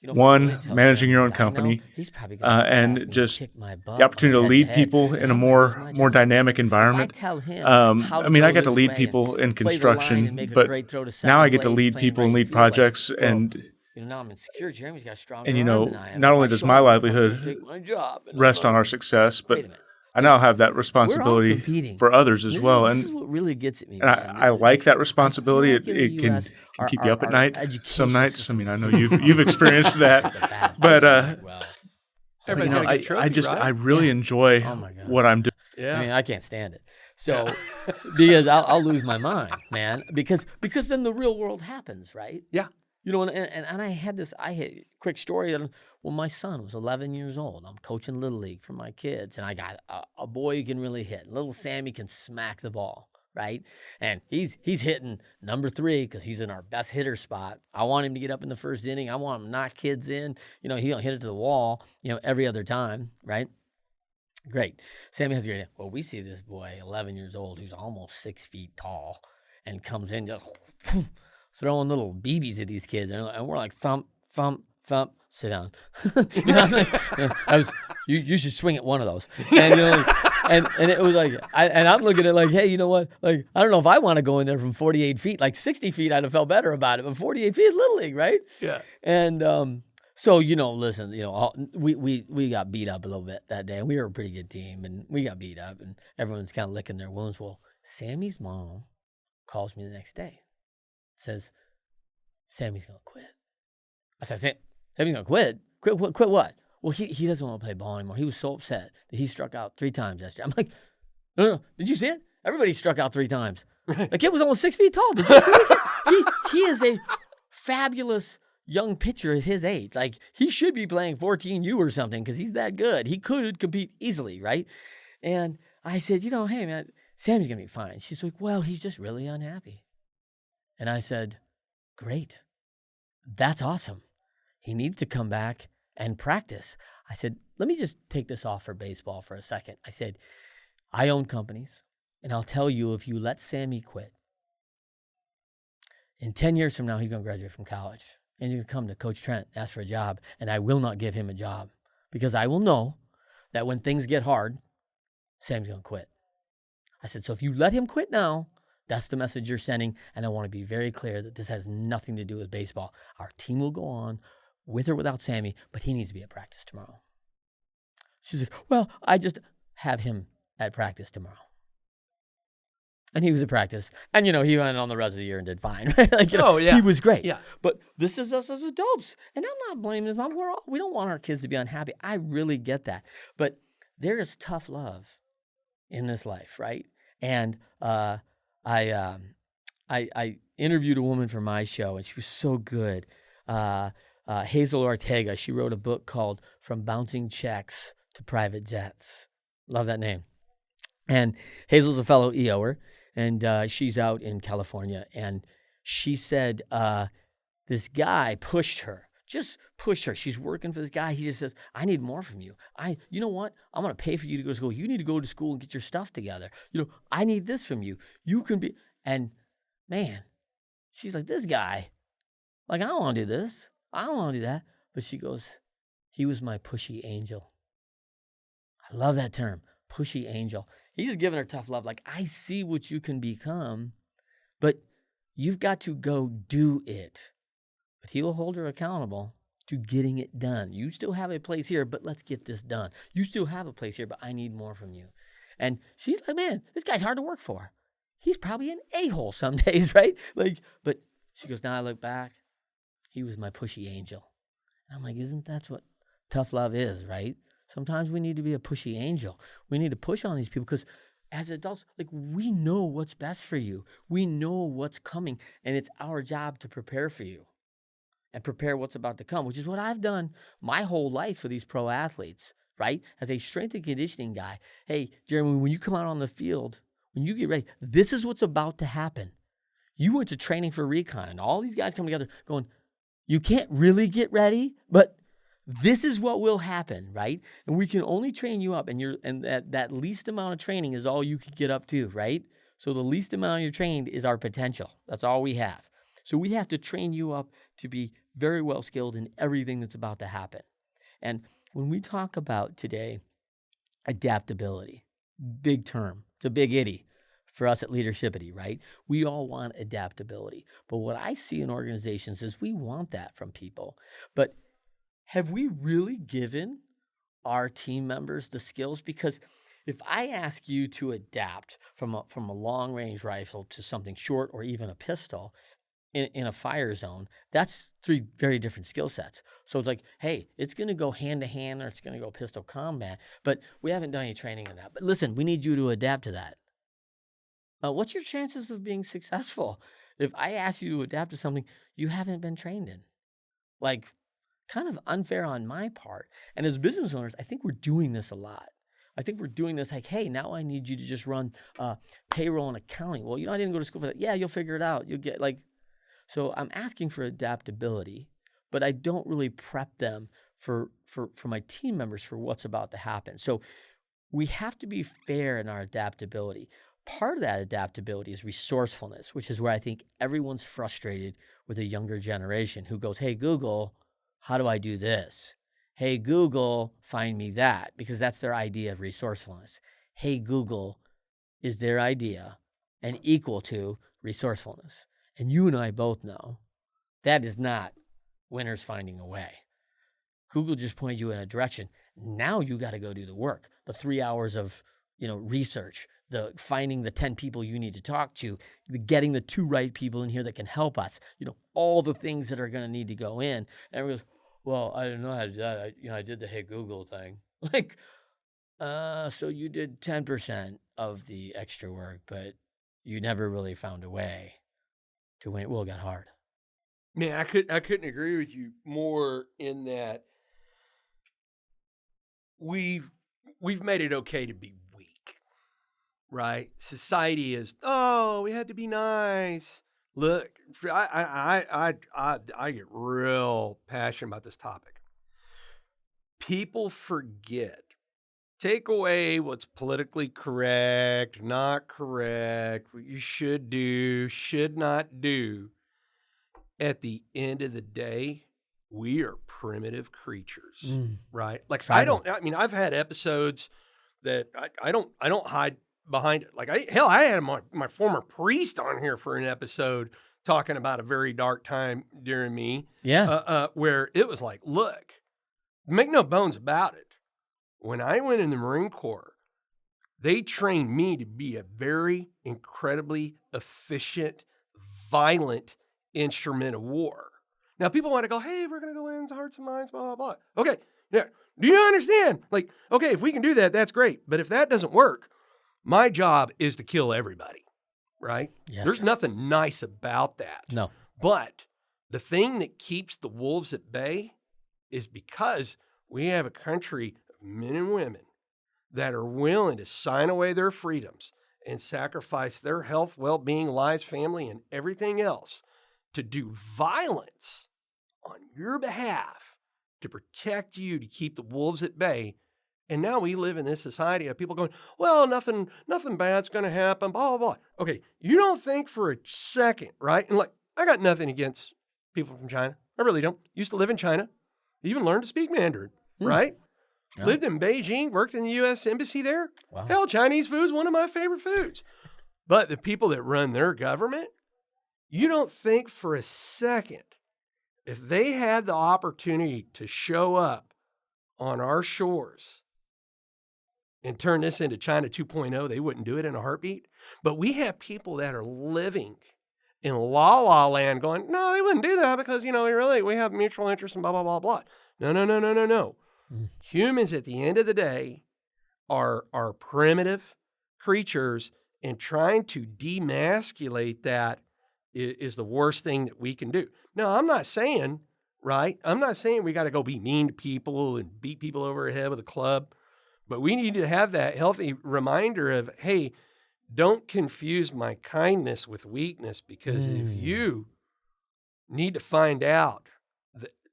one, managing your own company, and just the opportunity to lead people in a more dynamic environment. I mean, I got to lead people in construction, but now I get to lead people and lead projects, and now I'm insecure. Jeremy's got a stronger and arm than I am. not only does my livelihood rest on our success, but I now have that responsibility for others as well. This is what really gets at me. And I like that responsibility. It can keep you up at night some nights. I mean, I know you've experienced that. But I really enjoy what I'm doing. Yeah. I mean, I can't stand it. So because I'll lose my mind, man. Because then the real world happens, right? Yeah. And I had quick story. Well, my son was 11 years old. I'm coaching Little League for my kids, and I got a boy who can really hit. Little Sammy can smack the ball, right? And he's hitting number 3 because he's in our best hitter spot. I want him to get up in the first inning. I want him to knock kids in. He'll hit it to the wall, every other time, right? Great. Sammy has a great idea. Well, we see this boy, 11 years old, who's almost 6 feet tall, and comes in just throwing little BBs at these kids, and we're like thump, thump, thump. Sit down. You should swing at one of those. And and it was like, I'm looking at like, hey, you know what? Like, I don't know if I want to go in there from 48 feet. Like 60 feet, I'd have felt better about it. But 48 feet is Little League, right? Yeah. And so listen, we got beat up a little bit that day. We were a pretty good team, and we got beat up, and everyone's kind of licking their wounds. Well, Sammy's mom calls me the next day, says, Sammy's gonna quit. I said, Sammy's gonna quit? Quit what? Well, he doesn't want to play ball anymore. He was so upset that he struck out 3 times yesterday. I'm like, no. Did you see it? Everybody struck out 3 times. The kid was almost 6 feet tall. Did you see it? He is a fabulous young pitcher at his age. Like, he should be playing 14U or something because he's that good. He could compete easily, right? And I said, hey, man, Sammy's gonna be fine. She's like, well, he's just really unhappy. And I said, great. That's awesome. He needs to come back and practice. I said, let me just take this off for baseball for a second. I said, I own companies, and I'll tell you, if you let Sammy quit, in 10 years from now, he's going to graduate from college, and he's going to come to Coach Trent, ask for a job, and I will not give him a job because I will know that when things get hard, Sammy's going to quit. I said, so if you let him quit now, that's the message you're sending, and I want to be very clear that this has nothing to do with baseball. Our team will go on with or without Sammy, but he needs to be at practice tomorrow. She's like, well, I just have him at practice tomorrow. And he was at practice. And, he went on the rest of the year and did fine. Right? He was great. Yeah. But this is us as adults. And I'm not blaming his mom. We don't want our kids to be unhappy. I really get that. But there is tough love in this life, right? And I interviewed a woman for my show, and she was so good. Hazel Ortega. She wrote a book called From Bouncing Checks to Private Jets. Love that name. And Hazel's a fellow EOer, and she's out in California. And she said this guy pushed her. Just pushed her. She's working for this guy. He just says, I need more from you. You know what? I'm going to pay for you to go to school. You need to go to school and get your stuff together. I need this from you. You can be, and man, she's like, this guy, like, I don't want to do this. I don't want to do that. But she goes, He was my pushy angel. I love that term, pushy angel. He's just giving her tough love. Like, I see what you can become, but you've got to go do it. But he will hold her accountable to getting it done. You still have a place here, but let's get this done. You still have a place here, but I need more from you. And she's like, man, this guy's hard to work for. He's probably an a-hole some days, right? Like, but she goes, now I look back, he was my pushy angel. And I'm like, isn't that what tough love is, right? Sometimes we need to be a pushy angel. We need to push on these people because as adults, like, we know what's best for you. We know what's coming, and it's our job to prepare for you and prepare what's about to come, which is what I've done my whole life for these pro athletes, right? As a strength and conditioning guy, hey, Jeremy, when you come out on the field, when you get ready, this is what's about to happen. You went to training for recon, and all these guys come together going, you can't really get ready, but this is what will happen, right? And we can only train you up, and that least amount of training is all you can get up to, right? So the least amount you're trained is our potential. That's all we have. So we have to train you up to be very well skilled in everything that's about to happen. And when we talk about today, adaptability, big term, it's a big itty for us at Leadershipity, right? We all want adaptability. But what I see in organizations is we want that from people. But have we really given our team members the skills? Because if I ask you to adapt from a long-range rifle to something short or even a pistol in a fire zone, that's 3 very different skill sets. So it's like, hey, it's going to go hand-to-hand or it's going to go pistol combat, but we haven't done any training in that. But listen, we need you to adapt to that. What's your chances of being successful if I ask you to adapt to something you haven't been trained in? Like, kind of unfair on my part. And as business owners, I think we're doing this a lot. I think we're doing this like, hey, now I need you to just run payroll and accounting. Well, I didn't go to school for that. Yeah, you'll figure it out. You'll get so I'm asking for adaptability, but I don't really prep them for my team members for what's about to happen. So we have to be fair in our adaptability. Part of that adaptability is resourcefulness, which is where I think everyone's frustrated with a younger generation who goes, hey, Google, how do I do this? Hey, Google, find me that, because that's their idea of resourcefulness. Hey, Google is their idea and equal to resourcefulness. And you and I both know that is not winners finding a way. Google just pointed you in a direction. Now you got to go do the work, the 3 hours of research, the finding the 10 people you need to talk to, getting the 2 right people in here that can help us, all the things that are going to need to go in. And everyone goes, well, I didn't know how to do that. I did the hey Google thing. So you did 10% of the extra work, but you never really found a way to win. Well, it got hard. Man, I couldn't agree with you more in that we've made it okay to be weak, right? Society is, we had to be nice. Look, I get real passionate about this topic. People forget. Take away what's politically correct, not correct, what you should do, should not do. At the end of the day, we are primitive creatures, right? Like I've had episodes that I don't hide behind it. Like I had my former priest on here for an episode talking about a very dark time during me. Yeah. Where it was like, look, make no bones about it. When I went in the Marine Corps, they trained me to be a very incredibly efficient, violent instrument of war. Now, people want to go, hey, we're going to go into hearts and minds, blah, blah, blah. Okay, yeah. Do you understand? Like, okay, if we can do that, that's great. But if that doesn't work, my job is to kill everybody, right? Yes. There's nothing nice about that. No. But the thing that keeps the wolves at bay is because we have a country of men and women that are willing to sign away their freedoms and sacrifice their health, well-being, lives, family, and everything else to do violence on your behalf to protect you, to keep the wolves at bay. And now we live in this society of people going, well, nothing bad's going to happen, blah, blah, blah. Okay, you don't think for a second, right? And I got nothing against people from China. I really don't. Used to live in China. Even learned to speak Mandarin. right? Yeah. Lived in Beijing, worked in the U.S. Embassy there. Wow. Hell, Chinese food is one of my favorite foods. But the people that run their government, you don't think for a second, if they had the opportunity to show up on our shores and turn this into China 2.0, they wouldn't do it in a heartbeat. But we have people that are living in la land going, no, they wouldn't do that because, we have mutual interest and blah, blah, blah, blah. No. Humans at the end of the day are primitive creatures, and trying to demasculate that is the worst thing that we can do. Now, I'm not saying we got to go be mean to people and beat people over the head with a club, but we need to have that healthy reminder of, hey, don't confuse my kindness with weakness, because if you need to find out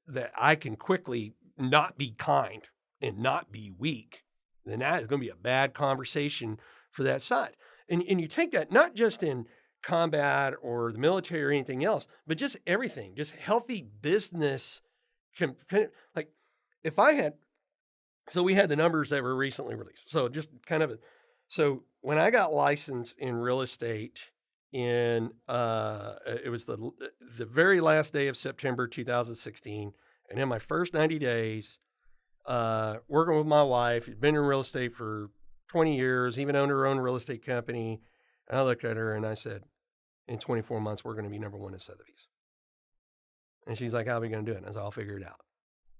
that I can quickly not be kind and not be weak, then that is going to be a bad conversation for that side. And you take that not just in combat or the military or anything else, but just everything, just healthy business. Like if I had, so we had the numbers that were recently released. So just so when I got licensed in real estate it was the very last day of September 2016. And in my first 90 days, working with my wife, who'd been in real estate for 20 years, even owned her own real estate company. And I looked at her and I said, in 24 months, we're going to be number one in Sotheby's. And she's like, how are we going to do it? And I said, I'll figure it out.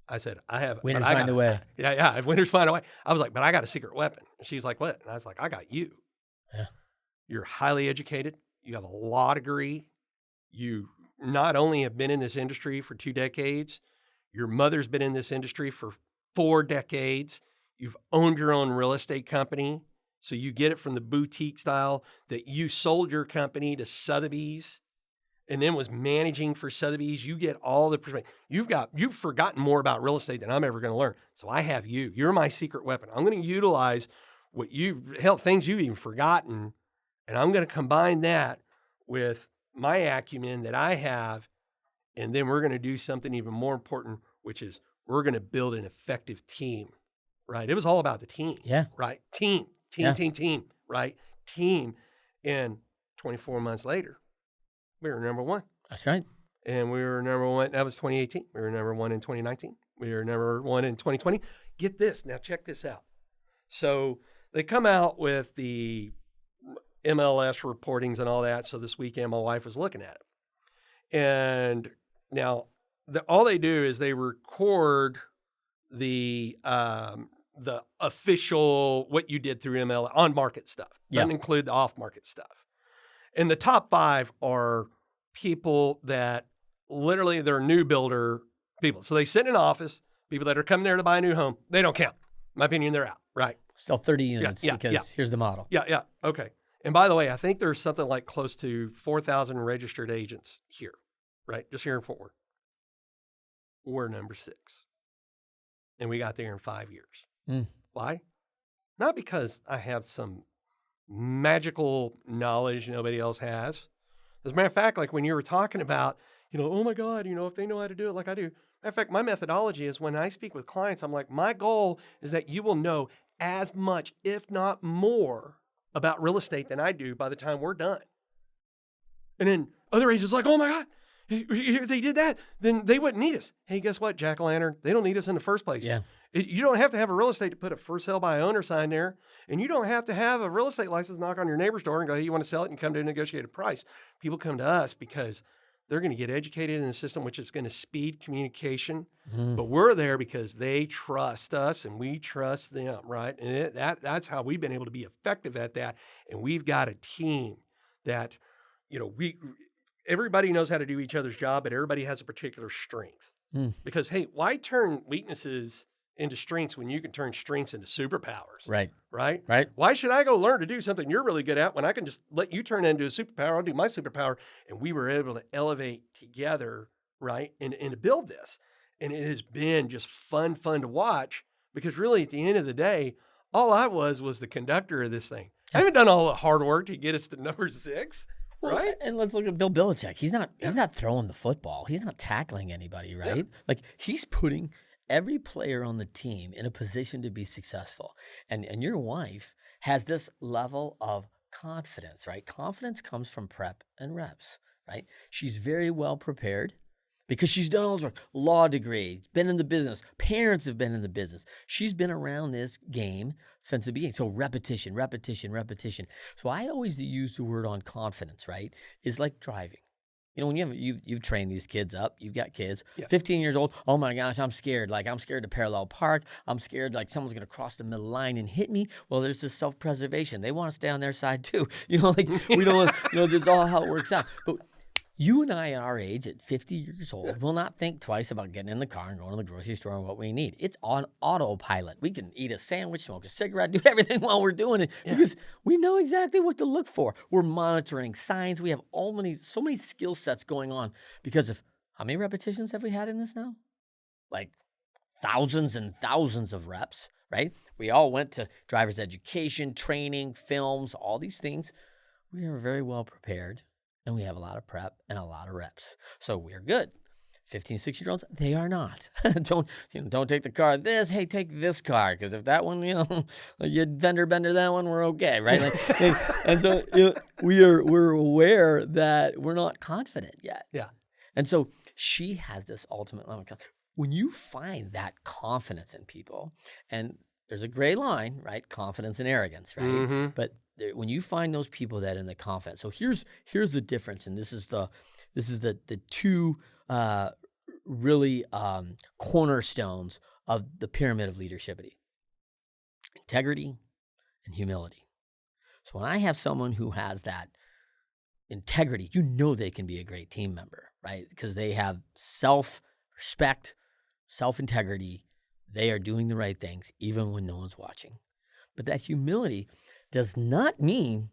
I said, winners find a way. Yeah. If winners find a way. I was like, but I got a secret weapon. And she's like, what? And I was like, I got you. Yeah. You're highly educated. You have a law degree. You not only have been in this industry for 2 decades, your mother's been in this industry for 4 decades. You've owned your own real estate company. So you get it from the boutique style that you sold your company to Sotheby's and then was managing for Sotheby's. You get all the perspective. You've forgotten more about real estate than I'm ever going to learn. So I have you. You're my secret weapon. I'm going to utilize things you've even forgotten, and I'm going to combine that with my acumen that I have, and then we're going to do something even more important, which is we're going to build an effective team, right? It was all about the team. Yeah. Right? Team, right? Team. And 24 months later, we were number one. That's right. And we were number one. That was 2018. We were number one in 2019. We were number one in 2020. Get this. Now check this out. So they come out with the MLS reportings and all that. So this weekend, my wife was looking at it. And now all they do is they record the official, what you did through ML on market stuff. Doesn't include the off market stuff. And the top 5 are people that literally they're new builder people. So they sit in an office, people that are coming there to buy a new home. They don't count. In my opinion, they're out, right? Still 30 units because here's the model. Yeah. Okay. And by the way, I think there's something like close to 4,000 registered agents here, right? Just here in Fort Worth. We're number 6. And we got there in 5 years. Why? Not because I have some magical knowledge nobody else has. As a matter of fact, like when you were talking about, oh my God, if they know how to do it like I do. Matter of fact, my methodology is when I speak with clients, I'm like, my goal is that you will know as much, if not more, about real estate than I do by the time we're done. And then other agents are like, oh my God, if they did that, then they wouldn't need us. Hey, guess what, Jack-o'-lantern? They don't need us in the first place. Yeah. You don't have to have a real estate to put a for sale by owner sign there. And you don't have to have a real estate license knock on your neighbor's door and go, hey, you want to sell it, and come to a negotiated price. People come to us because they're going to get educated in the system, which is going to speed communication. But we're there because they trust us and we trust them, right? And that's how we've been able to be effective at that. And we've got a team that, everybody knows how to do each other's job, but everybody has a particular strength. Because, hey, why turn weaknesses into strengths when you can turn strengths into superpowers? Right. Why should I go learn to do something you're really good at when I can just let you turn into a superpower? I'll do my superpower. And we were able to elevate together, right? And to build this. And it has been just fun to watch, because really at the end of the day, all I was the conductor of this thing. I haven't done all the hard work to get us to number 6. Right. And let's look at Bill Belichick. He's not throwing the football. He's not tackling anybody, right? Like he's putting every player on the team in a position to be successful. And your wife has this level of confidence, right? Confidence comes from prep and reps, right? She's very well prepared because she's done all this work, law degree, been in the business, parents have been in the business. She's been around this game since the beginning. So repetition. So I always use the word on confidence, right? It's like driving. When you've trained these kids up, you've got kids, 15 years old. Oh my gosh, I'm scared. Like I'm scared to parallel park. I'm scared like someone's going to cross the middle line and hit me. Well, there's this self-preservation. They want to stay on their side too. We don't want, that's all how it works out. But you and I at our age, at 50 years old, will not think twice about getting in the car and going to the grocery store and what we need. It's on autopilot. We can eat a sandwich, smoke a cigarette, do everything while we're doing it because we know exactly what to look for. We're monitoring signs. We have so many skill sets going on because of how many repetitions have we had in this now? Like thousands and thousands of reps, right? We all went to driver's education, training, films, all these things. We are very well prepared. And we have a lot of prep and a lot of reps. So we're good. 15, 16-year-olds, they are not. Don't take the car this. Hey, take this car. Because if that one, you fender bender that one, we're okay, right? And so we're aware that we're not confident yet. Yeah. And so she has this ultimate level of confidence. When you find that confidence in people, and there's a gray line, right? Confidence and arrogance, right? Mm-hmm. But when you find those people that in the confidence, so here's the difference, and this is the two really cornerstones of the pyramid of leadershipity: integrity and humility. So when I have someone who has that integrity, they can be a great team member, right? Because they have self-respect, self-integrity. They are doing the right things even when no one's watching. But that humility does not mean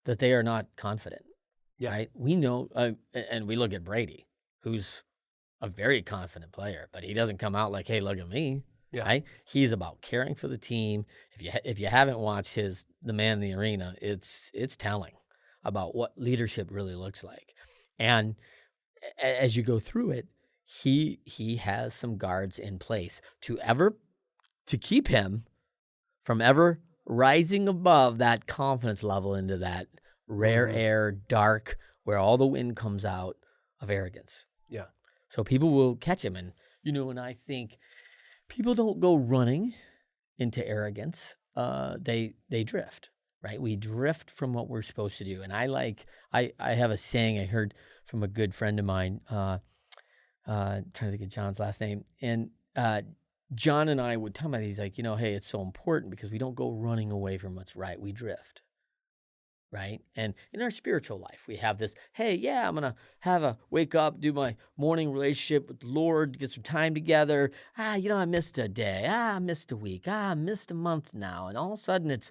that they are not confident, right? We know, and we look at Brady, who's a very confident player, but he doesn't come out like, hey, look at me, right? He's about caring for the team. If you haven't watched The Man in the Arena, it's telling about what leadership really looks like. And as you go through it, he has some guards in place to keep him from ever rising above that confidence level into that rare air, dark, where all the wind comes out of arrogance. Yeah. So people will catch him. And, and I think people don't go running into arrogance. They drift, right? We drift from what we're supposed to do. And I have a saying I heard from a good friend of mine, trying to think of John's last name. And John and I would tell him, he's like, hey, it's so important because we don't go running away from what's right. We drift, right? And in our spiritual life, we have this, hey, yeah, I'm going to wake up, do my morning relationship with the Lord, get some time together. I missed a day. I missed a week. I missed a month now. And all of a sudden it's,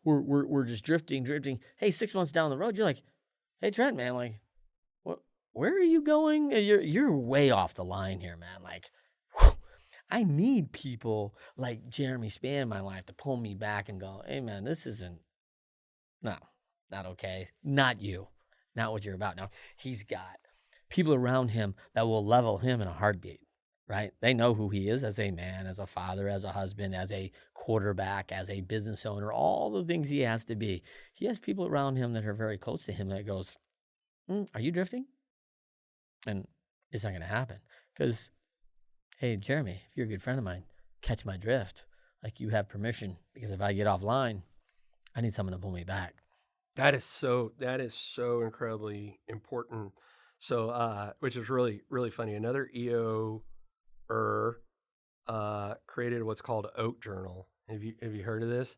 we're just drifting. Hey, 6 months down the road, you're like, hey, Trent, man, like, where are you going? You're way off the line here, man. Like, I need people like Jeremy Spann in my life to pull me back and go, hey, man, this isn't, not okay. Not you. Not what you're about. Now, he's got people around him that will level him in a heartbeat, right? They know who he is as a man, as a father, as a husband, as a quarterback, as a business owner, all the things he has to be. He has people around him that are very close to him that goes, are you drifting? And it's not going to happen because, hey, Jeremy, if you're a good friend of mine, catch my drift. Like you have permission because if I get offline, I need someone to pull me back. That is so incredibly important. So, which is really, really funny. Another EO created what's called an Oak Journal. Have you heard of this?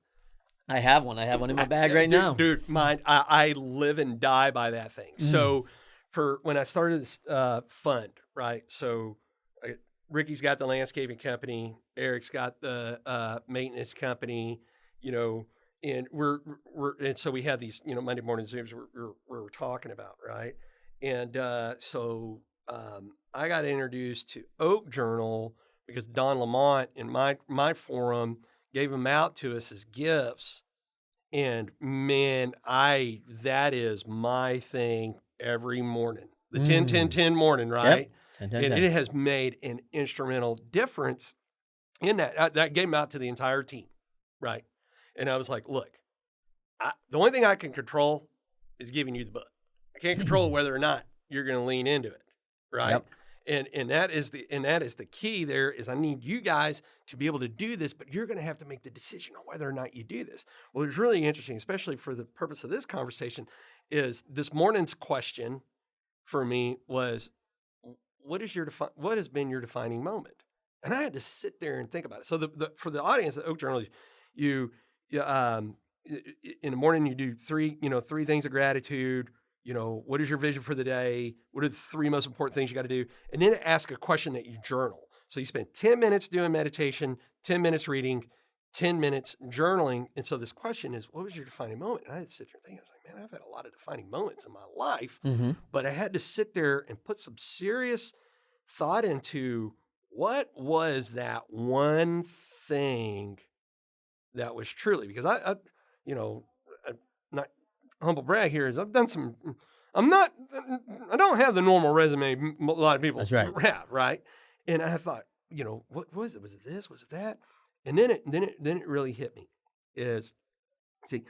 I have one. I have one in my bag right now. Dude, I live and die by that thing. So for when I started this fund, right? So Ricky's got the landscaping company, Eric's got the maintenance company, and and so we had these, Monday morning Zooms we're talking about, right? And so I got introduced to Oak Journal because Don Lamont in my forum gave them out to us as gifts. And man, that is my thing every morning. The 10-10-10 morning, right? Yep. And it has made an instrumental difference in that. That came out to the entire team, right? And I was like, look, the only thing I can control is giving you the book. I can't control whether or not you're going to lean into it, right? Yep. And that is the key there is I need you guys to be able to do this, but you're going to have to make the decision on whether or not you do this. Well, it's really interesting, especially for the purpose of this conversation, is this morning's question for me was, what has been your defining moment? And I had to sit there and think about it. So for the audience at Oak Journal, you in the morning you do three things of gratitude. What is your vision for the day? What are the 3 most important things you got to do? And then ask a question that you journal. So you spend 10 minutes doing meditation, 10 minutes reading, 10 minutes journaling. And so this question is, what was your defining moment? And I had to sit there and think, I was like, man, I've had a lot of defining moments in my life, but I had to sit there and put some serious thought into what was that one thing that was truly, because I not humble brag here is I've done some, I don't have the normal resume a lot of people have, right? And I thought, what was it? Was it this? Was it that? And then it really hit me is, see,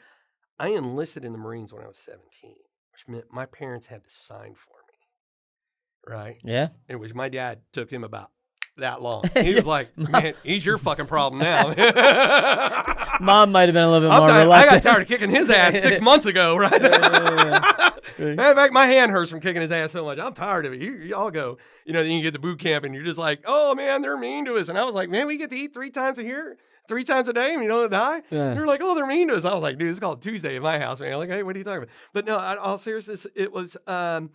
I enlisted in the Marines when I was 17, which meant my parents had to sign for me, right? Yeah. It was, my dad took him about that long. He was like, man, he's your fucking problem now. Mom might have been a little bit more reluctant. I got tired of kicking his ass 6 months ago, right? In fact, my hand hurts from kicking his ass so much. I'm tired of it. Y'all go, then you get to boot camp and you're just like, oh man, they're mean to us. And I was like, man, we get to eat 3 times a day and we don't die. Yeah. They're like, oh, they're mean to us. I was like, dude, it's called Tuesday at my house, man. I'm like, hey, what are you talking about? But no, all seriousness, it was, so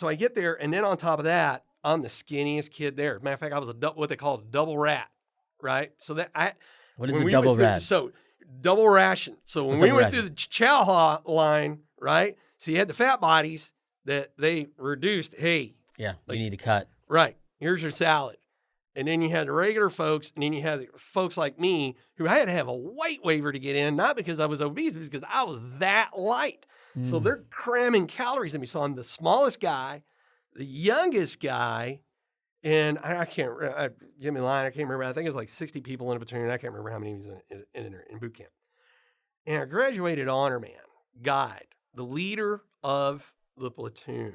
I get there, and then on top of that, I'm the skinniest kid there. Matter of fact, I was what they call a double rat, right? So what is a double rat? So double ration. So when we went through the chow line, right? So you had the fat bodies that they reduced. Hey, yeah, you need to cut. Right. Here's your salad. And then you had the regular folks, and then you had folks like me who I had to have a weight waiver to get in, not because I was obese, but because I was that light. So they're cramming calories in me. So I'm the smallest guy, the youngest guy, and I can't, give me a line, I can't remember. I think it was like 60 people in a platoon. I can't remember how many was in boot camp. And I graduated honor man, guide, the leader of the platoon.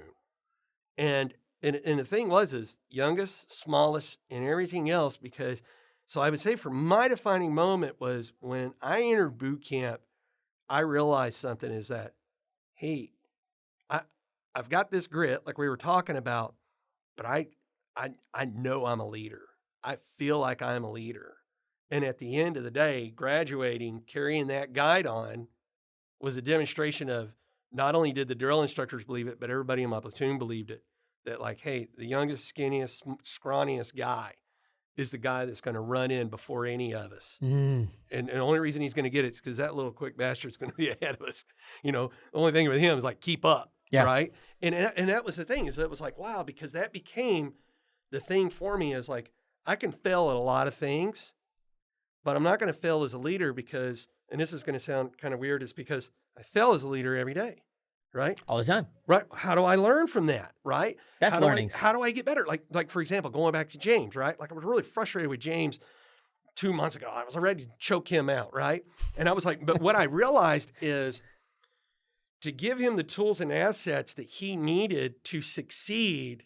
And the thing is youngest, smallest, and everything else, because, so I would say for my defining moment was when I entered boot camp, I realized something is that, hey, I've got this grit, like we were talking about, but I know I'm a leader. I feel like I'm a leader. And at the end of the day, graduating, carrying that guide on was a demonstration of not only did the drill instructors believe it, but everybody in my platoon believed it. That like, hey, the youngest, skinniest, scrawniest guy is the guy that's going to run in before any of us. And the only reason he's going to get it is because that little quick bastard's going to be ahead of us. The only thing with him is like, keep up. Yeah. Right. And that was the thing, is it was like, wow, because that became the thing for me, is like, I can fail at a lot of things, but I'm not going to fail as a leader because, and this is going to sound kind of weird, is because I fail as a leader every day. Right. All the time. Right. How do I learn from that? Right. That's learning. How do I get better? Like, for example, going back to James, right? Like I was really frustrated with James 2 months ago. I was ready to choke him out. Right. And I was like, but what I realized is to give him the tools and assets that he needed to succeed,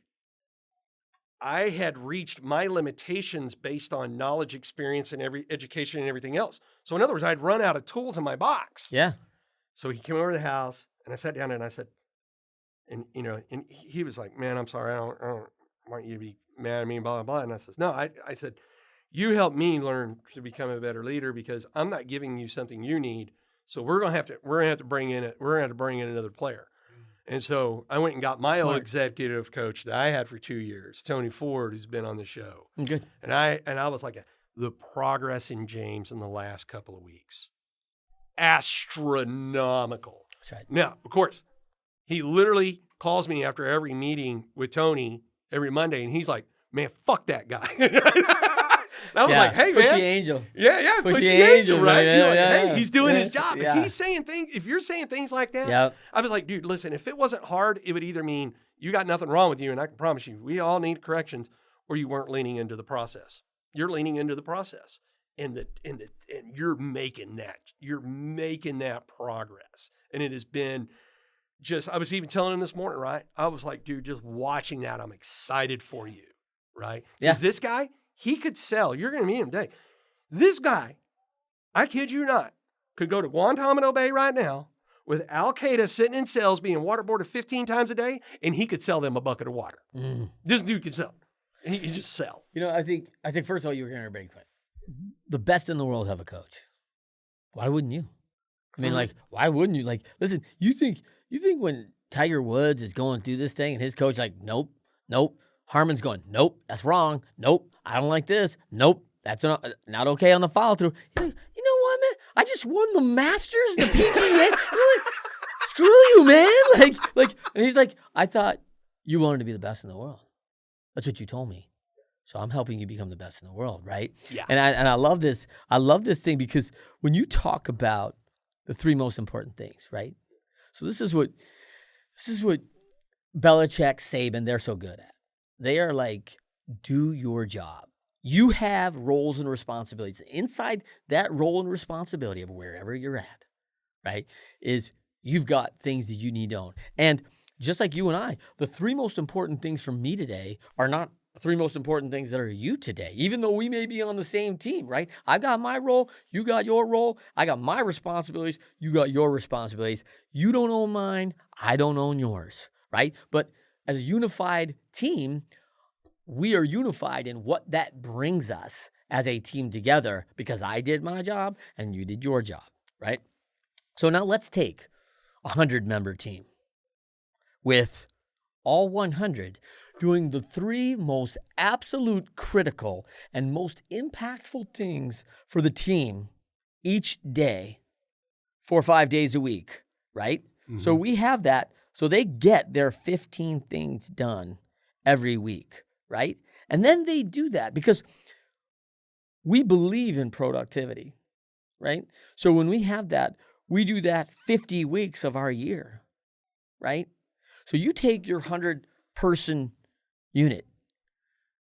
I had reached my limitations based on knowledge, experience, and education and everything else. So in other words, I'd run out of tools in my box. Yeah. So he came over to the house, and I sat down and I said, and he was like, man, I'm sorry. I don't want you to be mad at me, blah, blah, blah. And I said, no, I said, you helped me learn to become a better leader because I'm not giving you something you need. So we're going to have to bring in another player. And so I went and got my old executive coach that I had for 2 years, Tony Ford, who's been on the show. Good. And I was like, the progress in James in the last couple of weeks, astronomical. That's right. Now, of course, he literally calls me after every meeting with Tony every Monday, and he's like, man, fuck that guy. I was like, hey, man. Pushy angel. Yeah, pushy angel, right? Yeah, hey, he's doing his job. Yeah. If you're saying things like that, I was like, dude, listen, if it wasn't hard, it would either mean you got nothing wrong with you, and I can promise you, we all need corrections, or you weren't leaning into the process. You're leaning into the process, and you're making that progress. And it has been just, I was even telling him this morning, right? I was like, dude, just watching that, I'm excited for you, right? Because this guy, he could sell. You're going to meet him today. This guy, I kid you not, could go to Guantanamo Bay right now with Al-Qaeda sitting in cells being waterboarded 15 times a day, and he could sell them a bucket of water. This dude could sell. He could just sell. You know, I think first of all, you were hearing everybody quick. The best in the world have a coach. Why wouldn't you? I mean, like, why wouldn't you? Like, listen, you think when Tiger Woods is going through this thing and his coach like, nope. Harmon's going, nope, that's wrong. Nope, I don't like this. Nope, that's not okay on the follow through. He's like, you know what, man? I just won the Masters, the PGA. You're like, screw you, man. Like, and he's like, I thought you wanted to be the best in the world. That's what you told me. So I'm helping you become the best in the world, right? Yeah. And I love this. I love this thing because when you talk about the three most important things, right? So this is what Belichick, Saban, they're so good at. They are like, do your job. You have roles and responsibilities. Inside that role and responsibility of wherever you're at, right, is you've got things that you need to own. And just like you and I, the three most important things for me today are not the three most important things that are you today, even though we may be on the same team, right? I've got my role, you got your role, I got my responsibilities, you got your responsibilities. You don't own mine, I don't own yours, right? But as a unified team, we are unified in what that brings us as a team together because I did my job and you did your job, right? So now let's take a 100-member team with all 100 doing the three most absolute critical and most impactful things for the team each day, 4 or 5 days a week, right? Mm-hmm. So we have that. So they get their 15 things done every week, right? And then they do that because we believe in productivity, right? So when we have that, we do that 50 weeks of our year, right? So you take your 100-person unit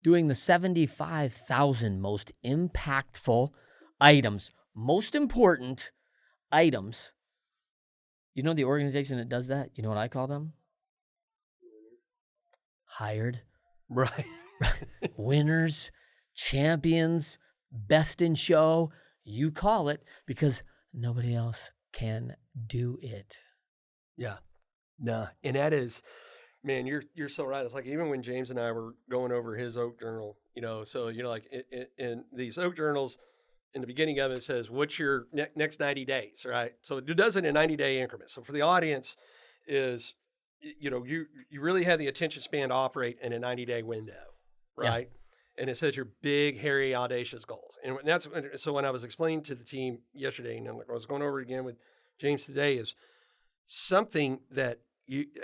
doing the 75,000 most impactful items, most important items. You know the organization that does that? You know what I call them? Hired. Right. Winners, champions, best in show. You call it because nobody else can do it. Yeah. Nah. And that is, man, you're so right. It's like even when James and I were going over his Oak Journal, so like in these Oak Journals, in the beginning of it says, what's your next 90 days, right? So it does it in 90-day increments. So for the audience is, you really have the attention span to operate in a 90-day window, right? Yeah. And it says your big, hairy, audacious goals. And that's so when I was explaining to the team yesterday, and I was going over it again with James today, is something that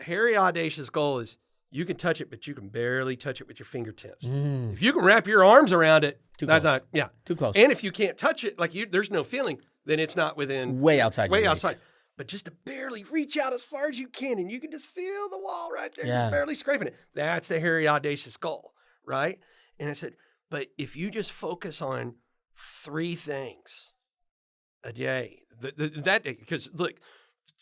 hairy, audacious goal is you can touch it, but you can barely touch it with your fingertips. If you can wrap your arms around it, too close. And if you can't touch it, like there's no feeling, then it's not within. It's way outside. But just to barely reach out as far as you can, and you can just feel the wall right there, just barely scraping it. That's the hairy, audacious goal, right? And I said, but if you just focus on 3 things a day, that day, because look,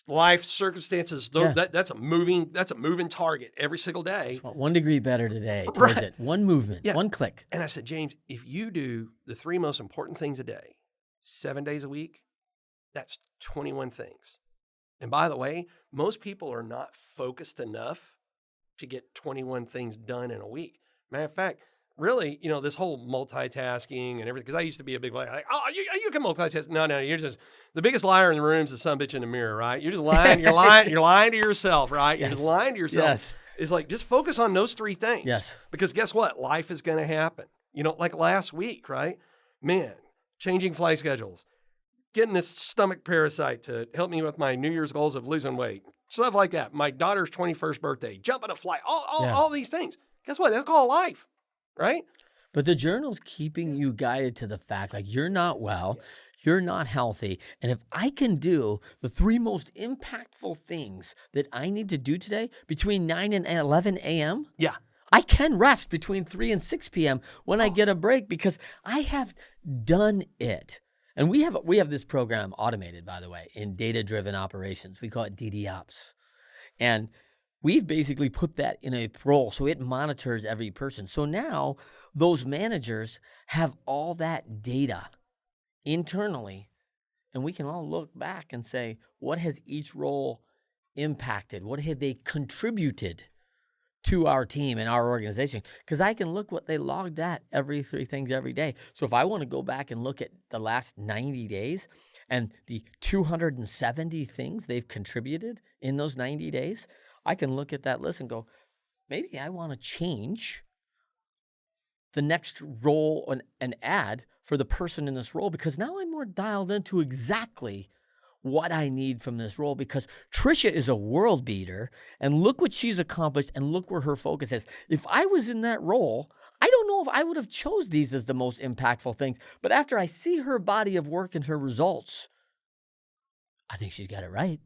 life circumstances, that's a moving target every single day. 1 degree better today towards it. One movement, one click. And I said, James, if you do the 3 most important things a day, 7 days a week, that's 21 things. And by the way, most people are not focused enough to get 21 things done in a week. Matter of fact, really, this whole multitasking and everything, because I used to be a big liar, like, you can multitask. No, you're just, the biggest liar in the room is the son of a bitch in the mirror, right? You're just lying, you're lying to yourself, right? You're just lying to yourself. Yes. It's like, just focus on those 3 things. Yes. Because guess what? Life is going to happen. Like last week, right? Man, changing flight schedules, getting this stomach parasite to help me with my New Year's goals of losing weight, stuff like that. My daughter's 21st birthday, jumping a flight, all these things. Guess what? That's called life, right? But the journal's keeping you guided to the fact, like, you're not well, you're not healthy. And if I can do the 3 most impactful things that I need to do today between 9 and 11 a.m., I can rest between 3 and 6 p.m. when I get a break because I have done it. And we have this program automated, by the way, in data-driven operations. We call it DDOps. And we've basically put that in a role so it monitors every person. So now those managers have all that data internally, and we can all look back and say, what has each role impacted? What have they contributed to our team and our organization? Because I can look what they logged at every 3 things every day. So if I want to go back and look at the last 90 days and the 270 things they've contributed in those 90 days, I can look at that list and go, maybe I want to change the next role and add for the person in this role because now I'm more dialed into exactly what I need from this role because Tricia is a world beater and look what she's accomplished and look where her focus is. If I was in that role, I don't know if I would have chose these as the most impactful things, but after I see her body of work and her results, I think she's got it right.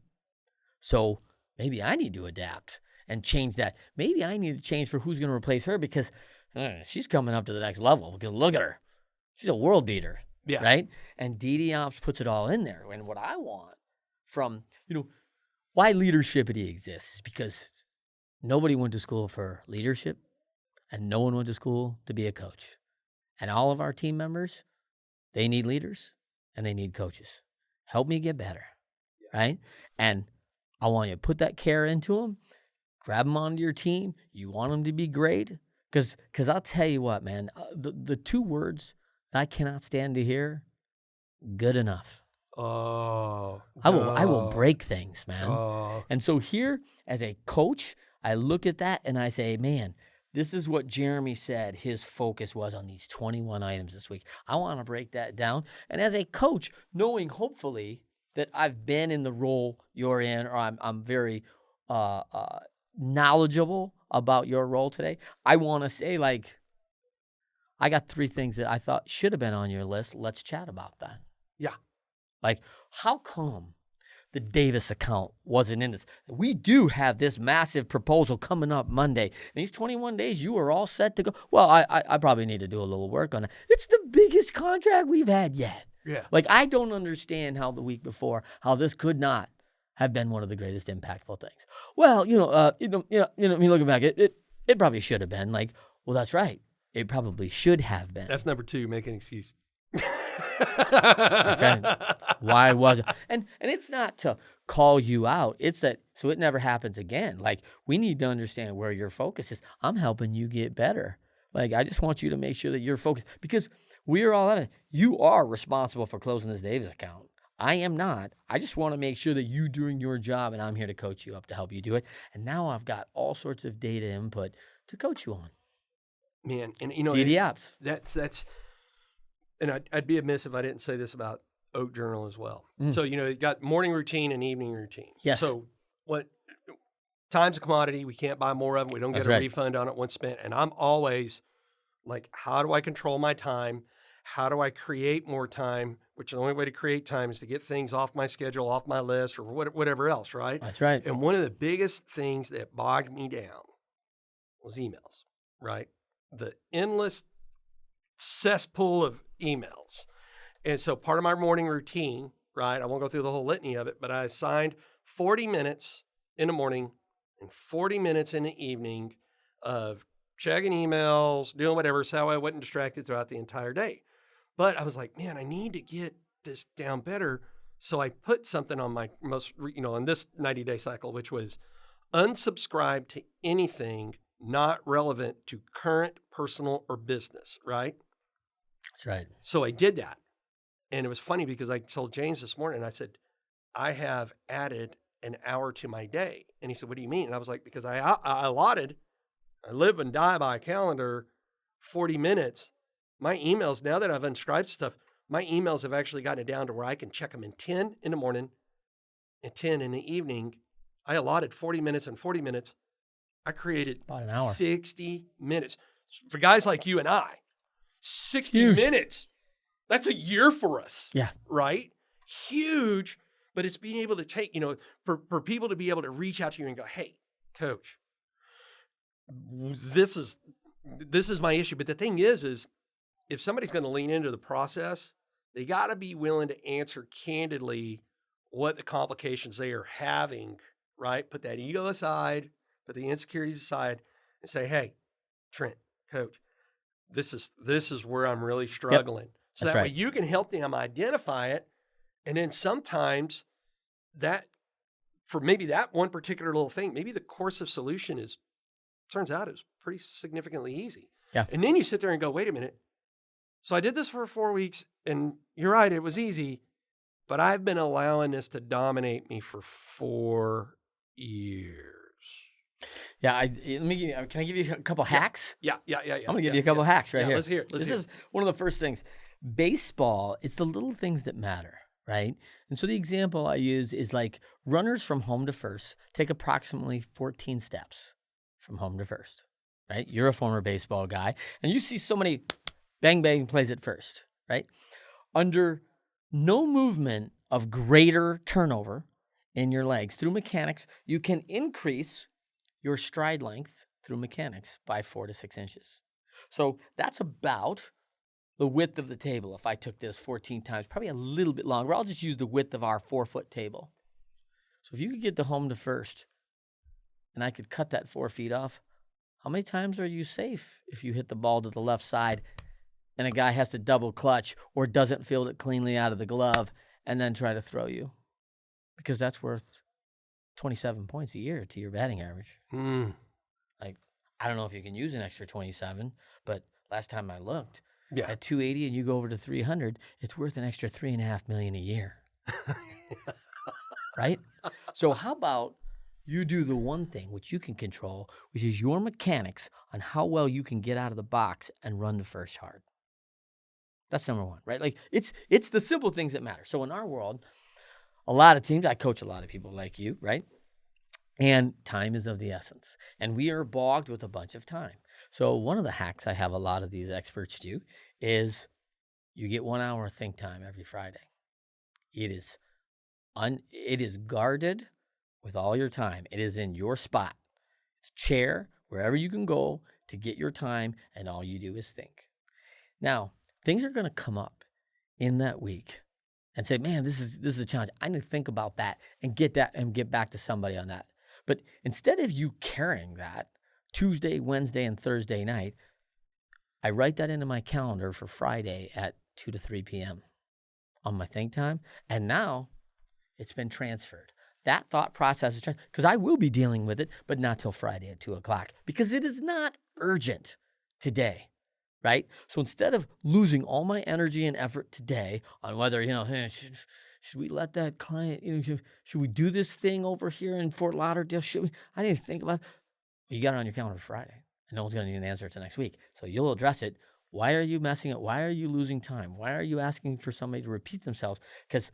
So maybe I need to adapt and change that. Maybe I need to change for who's going to replace her because she's coming up to the next level because look at her. She's a world beater. Yeah. Right? And DDOps puts it all in there. And what I want from, why Leadershipity exists is because nobody went to school for leadership and no one went to school to be a coach. And all of our team members, they need leaders and they need coaches. Help me get better. Right? And I want you to put that care into them, grab them onto your team. You want them to be great. Because I'll tell you what, man, the 2 words I cannot stand to hear, good enough. I will break things, man. And so here, as a coach, I look at that and I say, man, this is what Jeremy said his focus was on these 21 items this week. I want to break that down. And as a coach, knowing hopefully that I've been in the role you're in, or I'm very knowledgeable about your role today, I want to say, like, I got 3 things that I thought should have been on your list. Let's chat about that. Yeah. Like, how come the Davis account wasn't in this? We do have this massive proposal coming up Monday. In these 21 days, you are all set to go. Well, I probably need to do a little work on it. It's the biggest contract we've had yet. Yeah. Like, I don't understand how the week before, how this could not have been one of the greatest impactful things. Well, looking back, it probably should have been. Like, well, that's right. It probably should have been. That's number 2, make an excuse. That's right. Why was it? And it's not to call you out. It's that so it never happens again. Like, we need to understand where your focus is. I'm helping you get better. Like, I just want you to make sure that you're focused because we are all, you are responsible for closing this Davis account. I am not. I just want to make sure that you're doing your job, and I'm here to coach you up to help you do it. And now I've got all sorts of data input to coach you on. Man, and DDOps. That's, and I'd be amiss if I didn't say this about Oak Journal as well. So you got morning routine and evening routine. Yes. So time's a commodity. We can't buy more of them. We don't get a refund on it once spent. And I'm always like, how do I control my time? How do I create more time? Which the only way to create time is to get things off my schedule, off my list, or whatever else, right? That's right. And one of the biggest things that bogged me down was emails, right? The endless cesspool of emails. And so part of my morning routine, right? I won't go through the whole litany of it, but I assigned 40 minutes in the morning and 40 minutes in the evening of checking emails, doing whatever, so I wasn't distracted throughout the entire day. But I was like, man, I need to get this down better. So I put something on my in this 90-day cycle, which was unsubscribe to anything not relevant to current personal or business, right? That's right. So I did that. And it was funny because I told James this morning, I said, I have added an hour to my day. And he said, what do you mean? And I was like, because I allotted, I live and die by a calendar, 40 minutes. My emails, now that I've unsubscribed stuff, my emails have actually gotten it down to where I can check them in 10 in the morning and 10 in the evening. I allotted 40 minutes and 40 minutes. I created about an hour. 60 minutes. For guys like you and I, 60 minutes. That's a year for us. Yeah. Right? Huge. But it's being able to take, for people to be able to reach out to you and go, hey, coach, this is my issue. But the thing is if somebody's going to lean into the process, they got to be willing to answer candidly what the complications they are having, right? Put that ego aside, put the insecurities aside, and say, hey, Trent, coach, this is where I'm really struggling. Yep. So that way you can help them identify it. And then sometimes that, for maybe that one particular little thing, maybe the course of solution turns out is pretty significantly easy. Yeah. And then you sit there and go, wait a minute. So I did this for 4 weeks, and you're right, it was easy, but I've been allowing this to dominate me for 4 years. Yeah, can I give you a couple hacks? Yeah. I'm going to give you a couple hacks right here. Let's hear. This is one of the first things. Baseball, it's the little things that matter, right? And so the example I use is like runners from home to first take approximately 14 steps from home to first, right? You're a former baseball guy, and you see so many bang, bang plays at first, right? Under no movement of greater turnover in your legs through mechanics, you can increase your stride length through mechanics by 4 to 6 inches. So that's about the width of the table. If I took this 14 times, probably a little bit longer. I'll just use the width of our 4-foot table. So if you could get the home to first and I could cut that 4 feet off, how many times are you safe if you hit the ball to the left side and a guy has to double clutch or doesn't field it cleanly out of the glove and then try to throw you? Because that's worth 27 points a year to your batting average. Like, I don't know if you can use an extra 27, but last time I looked, at 280 and you go over to 300, it's worth an extra $3.5 million a year. Right? So how about you do the one thing which you can control, which is your mechanics on how well you can get out of the box and run the first hard. That's number one, right? Like it's the simple things that matter. So in our world, a lot of teams, I coach a lot of people like you, right? And time is of the essence. And we are bogged with a bunch of time. So one of the hacks I have a lot of these experts do is you get 1 hour of think time every Friday. It is guarded with all your time. It is in your spot. It's chair, wherever you can go to get your time, and all you do is think. Now, things are going to come up in that week and say, man, this is a challenge. I need to think about that and get back to somebody on that. But instead of you carrying that Tuesday, Wednesday, and Thursday night, I write that into my calendar for Friday at 2 to 3 p.m. on my think time. And now it's been transferred. That thought process is transferred because I will be dealing with it, but not till Friday at 2 o'clock because it is not urgent today. Right? So instead of losing all my energy and effort today on whether, hey, should we let that client, should we do this thing over here in Fort Lauderdale? I need to think about it. You got it on your calendar for Friday, and no one's going to need an answer until next week. So you'll address it. Why are you messing up? Why are you losing time? Why are you asking for somebody to repeat themselves? Because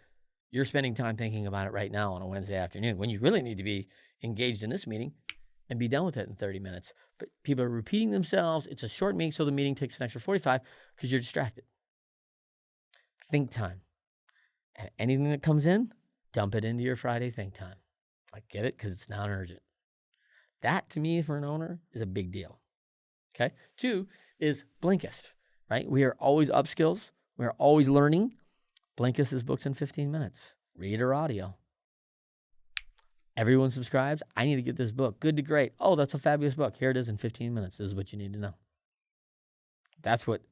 you're spending time thinking about it right now on a Wednesday afternoon when you really need to be engaged in this meeting and be done with it in 30 minutes. But people are repeating themselves. It's a short meeting, so the meeting takes an extra 45 because you're distracted. Think time. And anything that comes in, dump it into your Friday think time. I get it because it's non-urgent. That, to me, for an owner, is a big deal. Okay? 2 is Blinkist, right? We are always upskills. We are always learning. Blinkist is books in 15 minutes. Read or audio. Everyone subscribes. I need to get this book. Good to great. Oh, that's a fabulous book. Here it is in 15 minutes. This is what you need to know. That's what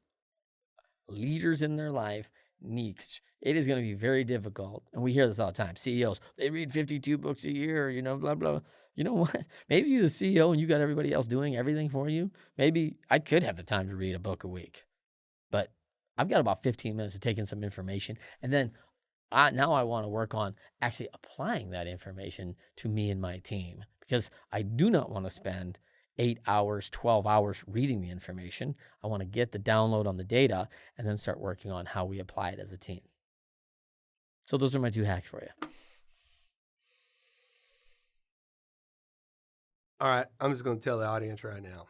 leaders in their life need. It is going to be very difficult. And we hear this all the time. CEOs, they read 52 books a year, blah, blah. You know what? Maybe you're the CEO and you got everybody else doing everything for you. Maybe I could have the time to read a book a week. But I've got about 15 minutes to take in some information. And then now I want to work on actually applying that information to me and my team because I do not want to spend 8 hours, 12 hours reading the information. I want to get the download on the data and then start working on how we apply it as a team. So those are my 2 hacks for you. All right. I'm just going to tell the audience right now.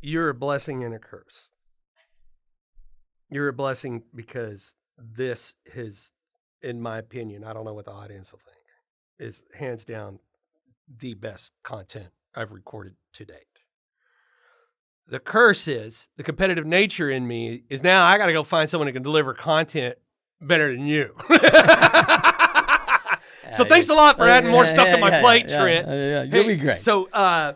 You're a blessing and a curse. You're a blessing because this has, in my opinion, I don't know what the audience will think, is hands down the best content I've recorded to date. The curse is the competitive nature in me is now I got to go find someone who can deliver content better than you. So thanks a lot for adding more stuff to my plate, Trent. You'll be great. So I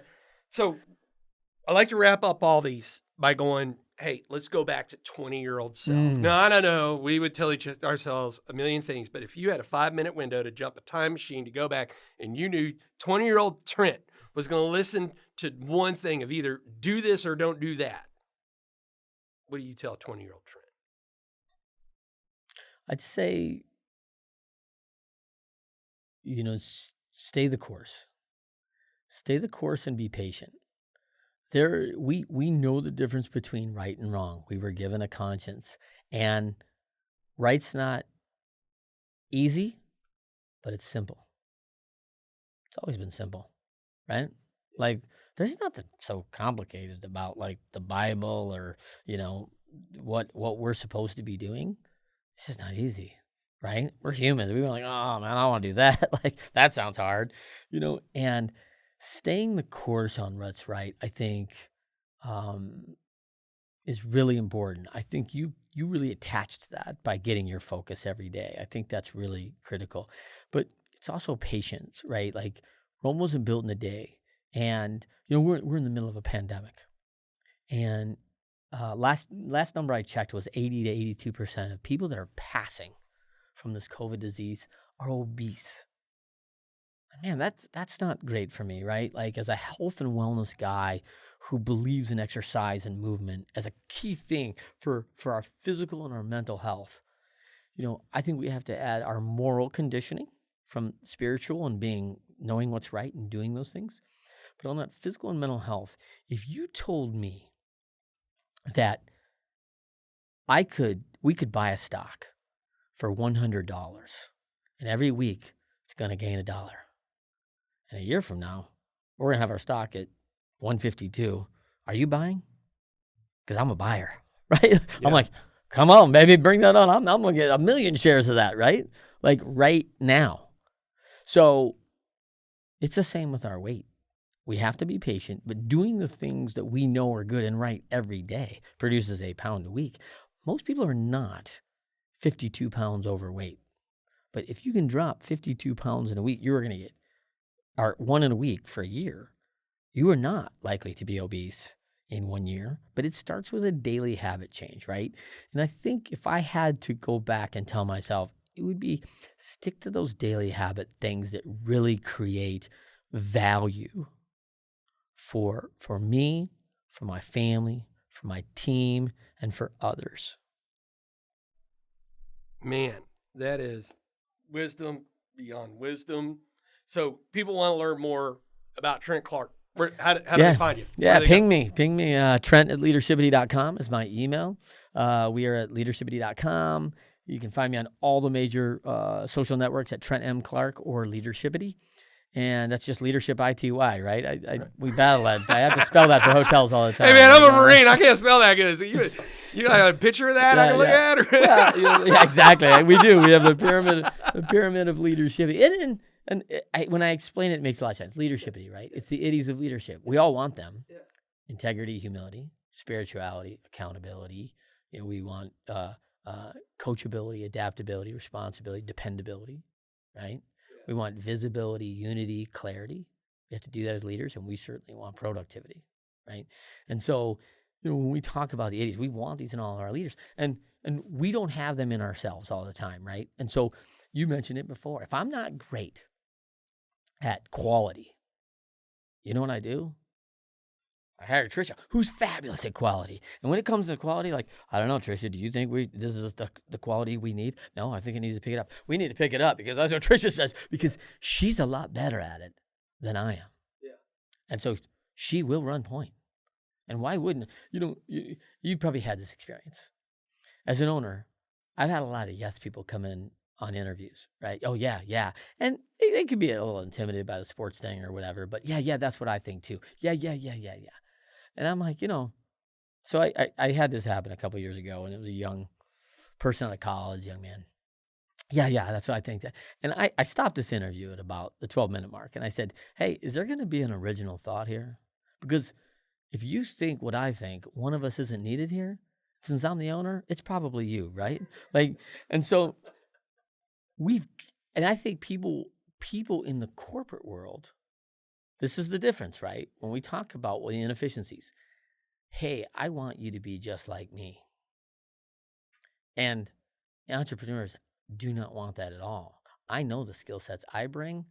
like to wrap up all these by going, hey, let's go back to 20-year-old self. No. We would tell ourselves a million things, but if you had a 5-minute window to jump a time machine to go back and you knew 20-year-old Trent was going to listen to one thing of either do this or don't do that, what do you tell 20-year-old Trent? I'd say, stay the course. Stay the course and be patient. We know the difference between right and wrong. We were given a conscience, and right's not easy, but it's simple. It's always been simple, right? Like, there's nothing so complicated about like the Bible or, what we're supposed to be doing. It's just not easy, right? We're humans. We were like, oh man, I don't want to do that. Like, that sounds hard, and staying the course on what's right, I think, is really important. I think you really attach to that by getting your focus every day. I think that's really critical. But it's also patience, right? Like, Rome wasn't built in a day. And, we're in the middle of a pandemic. And last number I checked was 80 to 82% of people that are passing from this COVID disease are obese. Man, that's not great for me, right? Like, as a health and wellness guy who believes in exercise and movement as a key thing for our physical and our mental health, I think we have to add our moral conditioning from spiritual and knowing what's right and doing those things. But on that physical and mental health, if you told me that we could buy a stock for $100 and every week it's going to gain $1. And a year from now, we're going to have our stock at 152. Are you buying? Because I'm a buyer, right? Yeah. I'm like, come on, baby, bring that on. I'm going to get 1 million shares of that, right? Like, right now. So it's the same with our weight. We have to be patient, but doing the things that we know are good and right every day produces a pound a week. Most people are not 52 pounds overweight. But if you can drop 52 pounds in a week, you're going to get, or 1 in a week for a year, you are not likely to be obese in 1 year. But it starts with a daily habit change, right? And I think if I had to go back and tell myself, it would be stick to those daily habit things that really create value for me, for my family, for my team, and for others. Man, that is wisdom beyond wisdom. So people want to learn more about Trent Clark. How do they find you? Yeah, ping me. Trent at Leadershipity.com is my email. We are at Leadershipity.com. You can find me on all the major social networks at Trent M. Clark or Leadershipity. And that's just Leadership ITY, right? We battle that. I have to spell that for hotels all the time. Hey, man, I'm a Marine. I can't spell that good. So you got a picture of that I can look at? Or? Yeah, exactly. We do. We have the pyramid of leadership. And when I explain it, it makes a lot of sense. Leadershipity, right? It's the itties of leadership. We all want them. Yeah. Integrity, humility, spirituality, accountability. We want coachability, adaptability, responsibility, dependability, right? We want visibility, unity, clarity. We have to do that as leaders, and we certainly want productivity, right? And so, when we talk about the 80s, we want these in all of our leaders, and we don't have them in ourselves all the time, right? And so, you mentioned it before. If I'm not great at quality, you know what I do? I hired Tricia, who's fabulous at quality. And when it comes to quality, like, I don't know, Tricia, do you think this is the quality we need? No, I think it needs to pick it up. We need to pick it up because that's what Tricia says, because she's a lot better at it than I am. Yeah. And so she will run point. And why wouldn't, you've probably had this experience. As an owner, I've had a lot of yes people come in on interviews, right? Oh, yeah. And they could be a little intimidated by the sports thing or whatever, but yeah, that's what I think too. Yeah. And I'm like, so I had this happen a couple of years ago, and it was a young person out of college, young man. Yeah, that's what I think. And I stopped this interview at about the 12-minute mark, and I said, hey, is there going to be an original thought here? Because if you think what I think, one of us isn't needed here, since I'm the owner, it's probably you, right? And so and I think people in the corporate world, this is the difference, right? When we talk about the inefficiencies, hey, I want you to be just like me. And entrepreneurs do not want that at all. I know the skill sets I bring.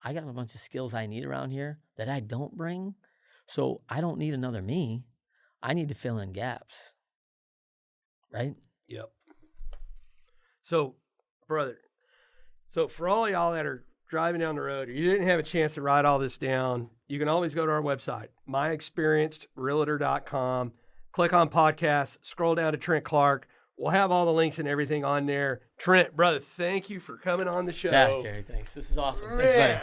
I got a bunch of skills I need around here that I don't bring. So I don't need another me. I need to fill in gaps. Right? Yep. So, brother, for all y'all that are driving down the road, or you didn't have a chance to write all this down, you can always go to our website, myexperiencedrealtor.com, click on podcasts, scroll down to Trent Clark. We'll have all the links and everything on there. Trent, brother, thank you for coming on the show. Yeah, Jerry, thanks. This is awesome. Thanks, buddy.